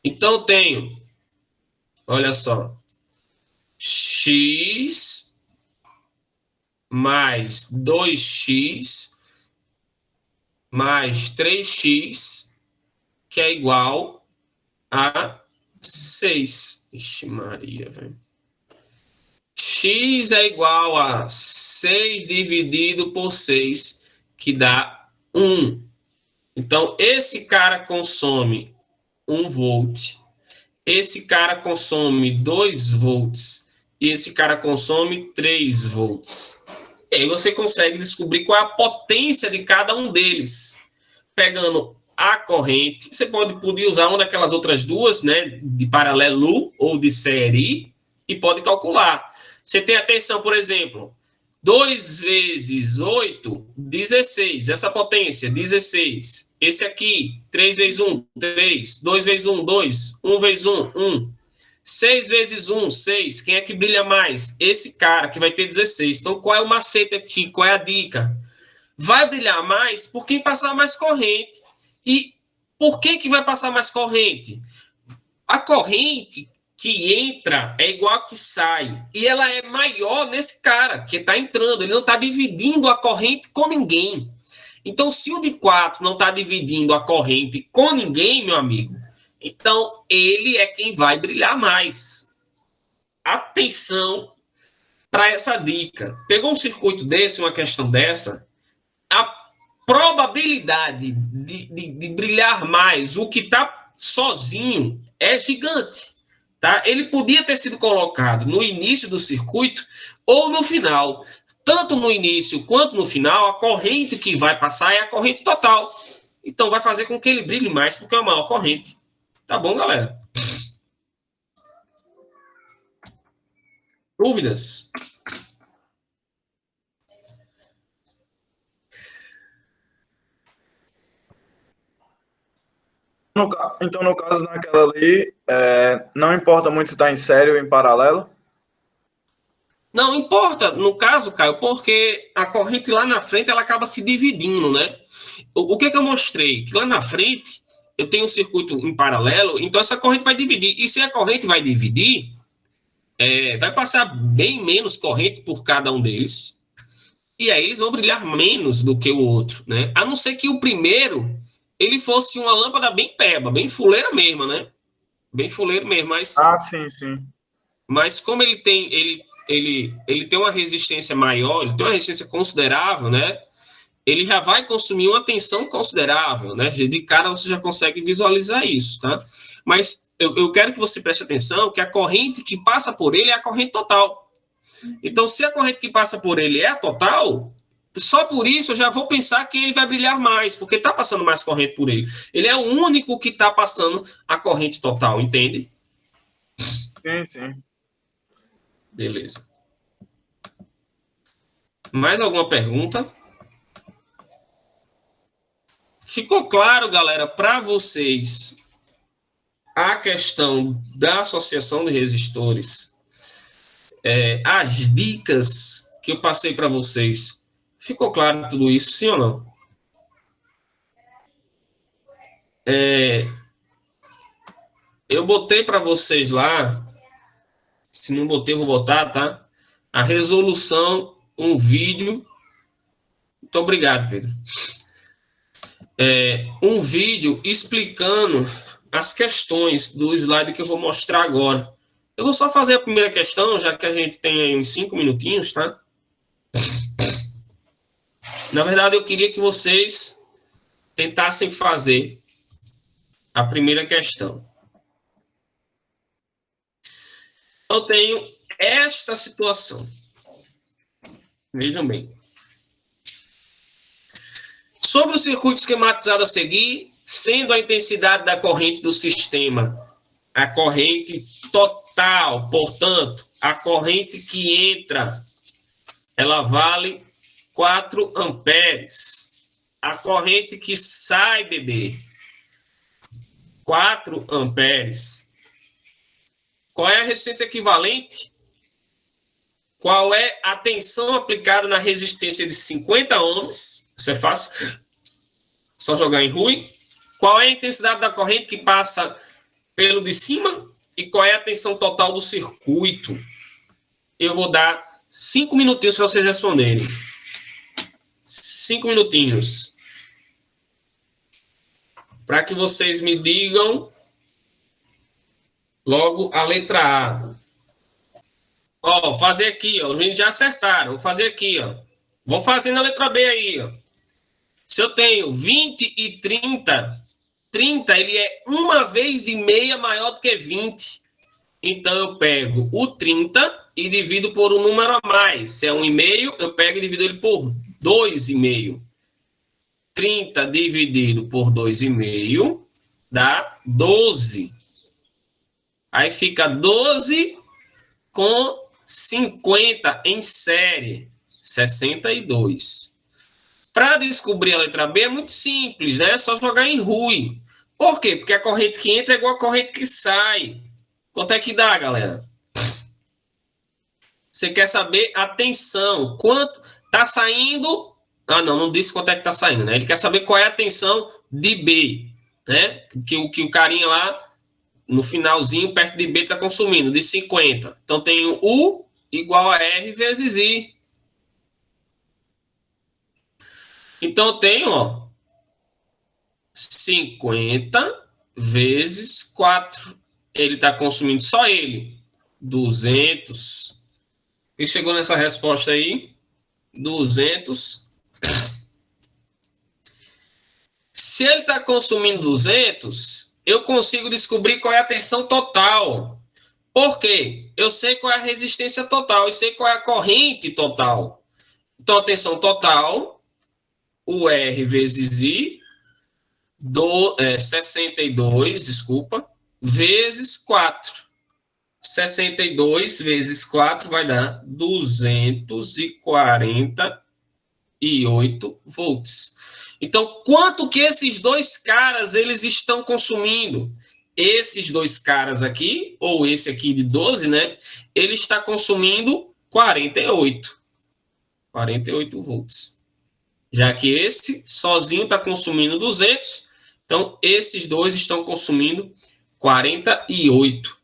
Então, eu tenho, olha só, x mais 2x mais 3x, que é igual a 6. Ixi, Maria, velho. X é igual a 6 dividido por 6, que dá 1. Então, esse cara consome 1 volt. Esse cara consome 2 volts. E esse cara consome 3 volts. E aí você consegue descobrir qual é a potência de cada um deles. Pegando a corrente, você podia usar uma daquelas outras duas, né, de paralelo ou de série, e pode calcular. Você tem a tensão, por exemplo, 2 vezes 8, 16. Essa potência, 16. Esse aqui, 3 vezes 1, 3. 2 vezes 1, 2. 1 vezes 1, 1. 6 vezes 1, 6. Quem é que brilha mais? Esse cara, que vai ter 16. Então, qual é o macete aqui? Qual é a dica? Vai brilhar mais por quem passar mais corrente. E por que vai passar mais corrente? A corrente que entra é igual a que sai. E ela é maior nesse cara que está entrando. Ele não está dividindo a corrente com ninguém. Então, se o de 4 não está dividindo a corrente com ninguém, meu amigo, então ele é quem vai brilhar mais. Atenção para essa dica. Pegou um circuito desse, uma questão dessa, a probabilidade de brilhar mais o que está sozinho é gigante. Tá? Ele podia ter sido colocado no início do circuito ou no final. Tanto no início quanto no final, a corrente que vai passar é a corrente total. Então, vai fazer com que ele brilhe mais, porque é a maior corrente. Tá bom, galera? Dúvidas? Então, no caso, naquela ali, não importa muito se está em série ou em paralelo? Não importa, no caso, Caio, porque a corrente lá na frente ela acaba se dividindo, né? O que eu mostrei? Que lá na frente eu tenho um circuito em paralelo, então essa corrente vai dividir. E se a corrente vai dividir, vai passar bem menos corrente por cada um deles. E aí eles vão brilhar menos do que o outro, né? A não ser que o primeiro ele fosse uma lâmpada bem peba, bem fuleira mesmo, né? Bem fuleiro mesmo, mas... Ah, sim, sim. Mas como ele tem uma resistência maior, ele tem uma resistência considerável, né? Ele já vai consumir uma tensão considerável, né? De cara você já consegue visualizar isso, tá? Mas eu quero que você preste atenção que a corrente que passa por ele é a corrente total. Então, se a corrente que passa por ele é a total, só por isso eu já vou pensar que ele vai brilhar mais, porque está passando mais corrente por ele. Ele é o único que está passando a corrente total, entende? Sim, sim. Beleza. Mais alguma pergunta? Ficou claro, galera, para vocês a questão da associação de resistores? As dicas que eu passei para vocês. Ficou claro tudo isso, sim ou não? Eu botei para vocês lá, se não botei, eu vou botar, tá? A resolução, um vídeo. Muito obrigado, Pedro. Um vídeo explicando as questões do slide que eu vou mostrar agora. Eu vou só fazer a primeira questão, já que a gente tem aí uns 5 minutinhos, tá? Na verdade, eu queria que vocês tentassem fazer a primeira questão. Eu tenho esta situação. Vejam bem. Sobre o circuito esquematizado a seguir, sendo a intensidade da corrente do sistema a corrente total, portanto, a corrente que entra, ela vale 4 amperes. A corrente que sai, bebê, 4 amperes. Qual é a resistência equivalente? Qual é a tensão aplicada na resistência de 50 ohms? Isso é fácil. Só jogar em RUI. Qual é a intensidade da corrente que passa pelo de cima? E qual é a tensão total do circuito? Eu vou dar 5 minutinhos para vocês responderem. 5 minutinhos. Para que vocês me digam logo a letra A. Ó, fazer aqui, ó. Os meninos já acertaram. Vou fazer aqui, ó. Vão fazendo a letra B aí, ó. Se eu tenho 20 e 30, 30 ele é 1,5 vezes maior do que 20. Então, eu pego o 30 e divido por um número a mais. Se é 1,5, eu pego e divido ele por 2,5. 30 dividido por 2,5 dá 12. Aí fica 12 com 50 em série, 62. Para descobrir a letra B é muito simples, né? É só jogar em RUI. Por quê? Porque a corrente que entra é igual a corrente que sai. Quanto é que dá, galera? Você quer saber a tensão. Quanto está saindo? Ah, não disse quanto é que está saindo, né? Ele quer saber qual é a tensão de B, né? Que o carinha lá, no finalzinho, perto de B, está consumindo, de 50. Então, tem o U igual a R vezes I. Então, eu tenho, ó, 50 vezes 4. Ele está consumindo só ele. 200. E chegou nessa resposta aí? 200. Se ele está consumindo 200, eu consigo descobrir qual é a tensão total. Por quê? Eu sei qual é a resistência total e sei qual é a corrente total. Então, a tensão total, o R vezes I, 62, desculpa, vezes 4. 62 vezes 4 vai dar 248 volts. Então, quanto que esses dois caras eles estão consumindo? Esses dois caras aqui, ou esse aqui de 12, né? Ele está consumindo 48 volts. Já que esse sozinho está consumindo 200, então esses dois estão consumindo 48.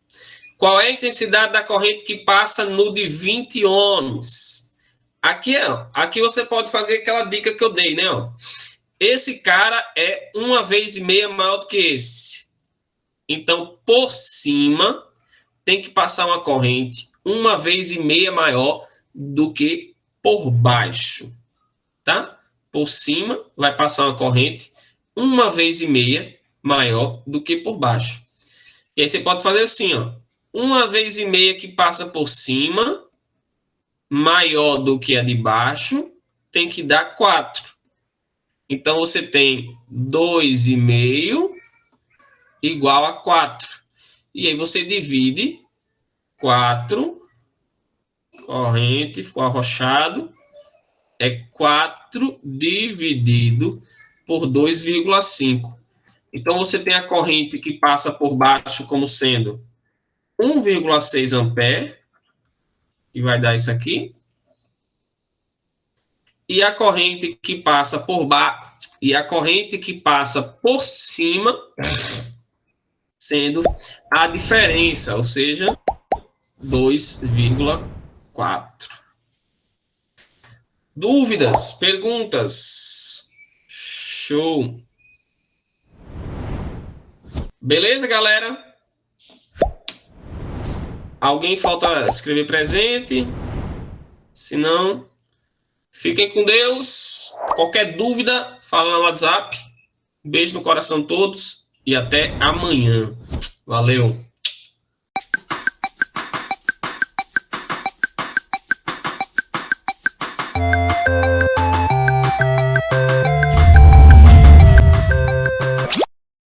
Qual é a intensidade da corrente que passa no de 20 ohms? Aqui, aqui você pode fazer aquela dica que eu dei, né? Ó. Esse cara é 1,5 vezes maior do que esse. Então, por cima, tem que passar uma corrente 1,5 vezes maior do que por baixo. Tá? Por cima, vai passar uma corrente 1,5 vezes maior do que por baixo. E aí você pode fazer assim, ó. 1,5 vezes que passa por cima, maior do que a de baixo, tem que dar 4. Então, você tem 2,5 igual a 4. E aí você divide 4 corrente, ficou arrochado, é 4 dividido por 2,5. Então, você tem a corrente que passa por baixo como sendo 1,6 ampere, que vai dar isso aqui. E a corrente que passa por baixo, e a corrente que passa por cima, sendo a diferença, ou seja, 2,4. Dúvidas, perguntas? Show. Beleza, galera? Alguém falta escrever presente? Se não, fiquem com Deus. Qualquer dúvida, fala no WhatsApp. Um beijo no coração de todos e até amanhã. Valeu.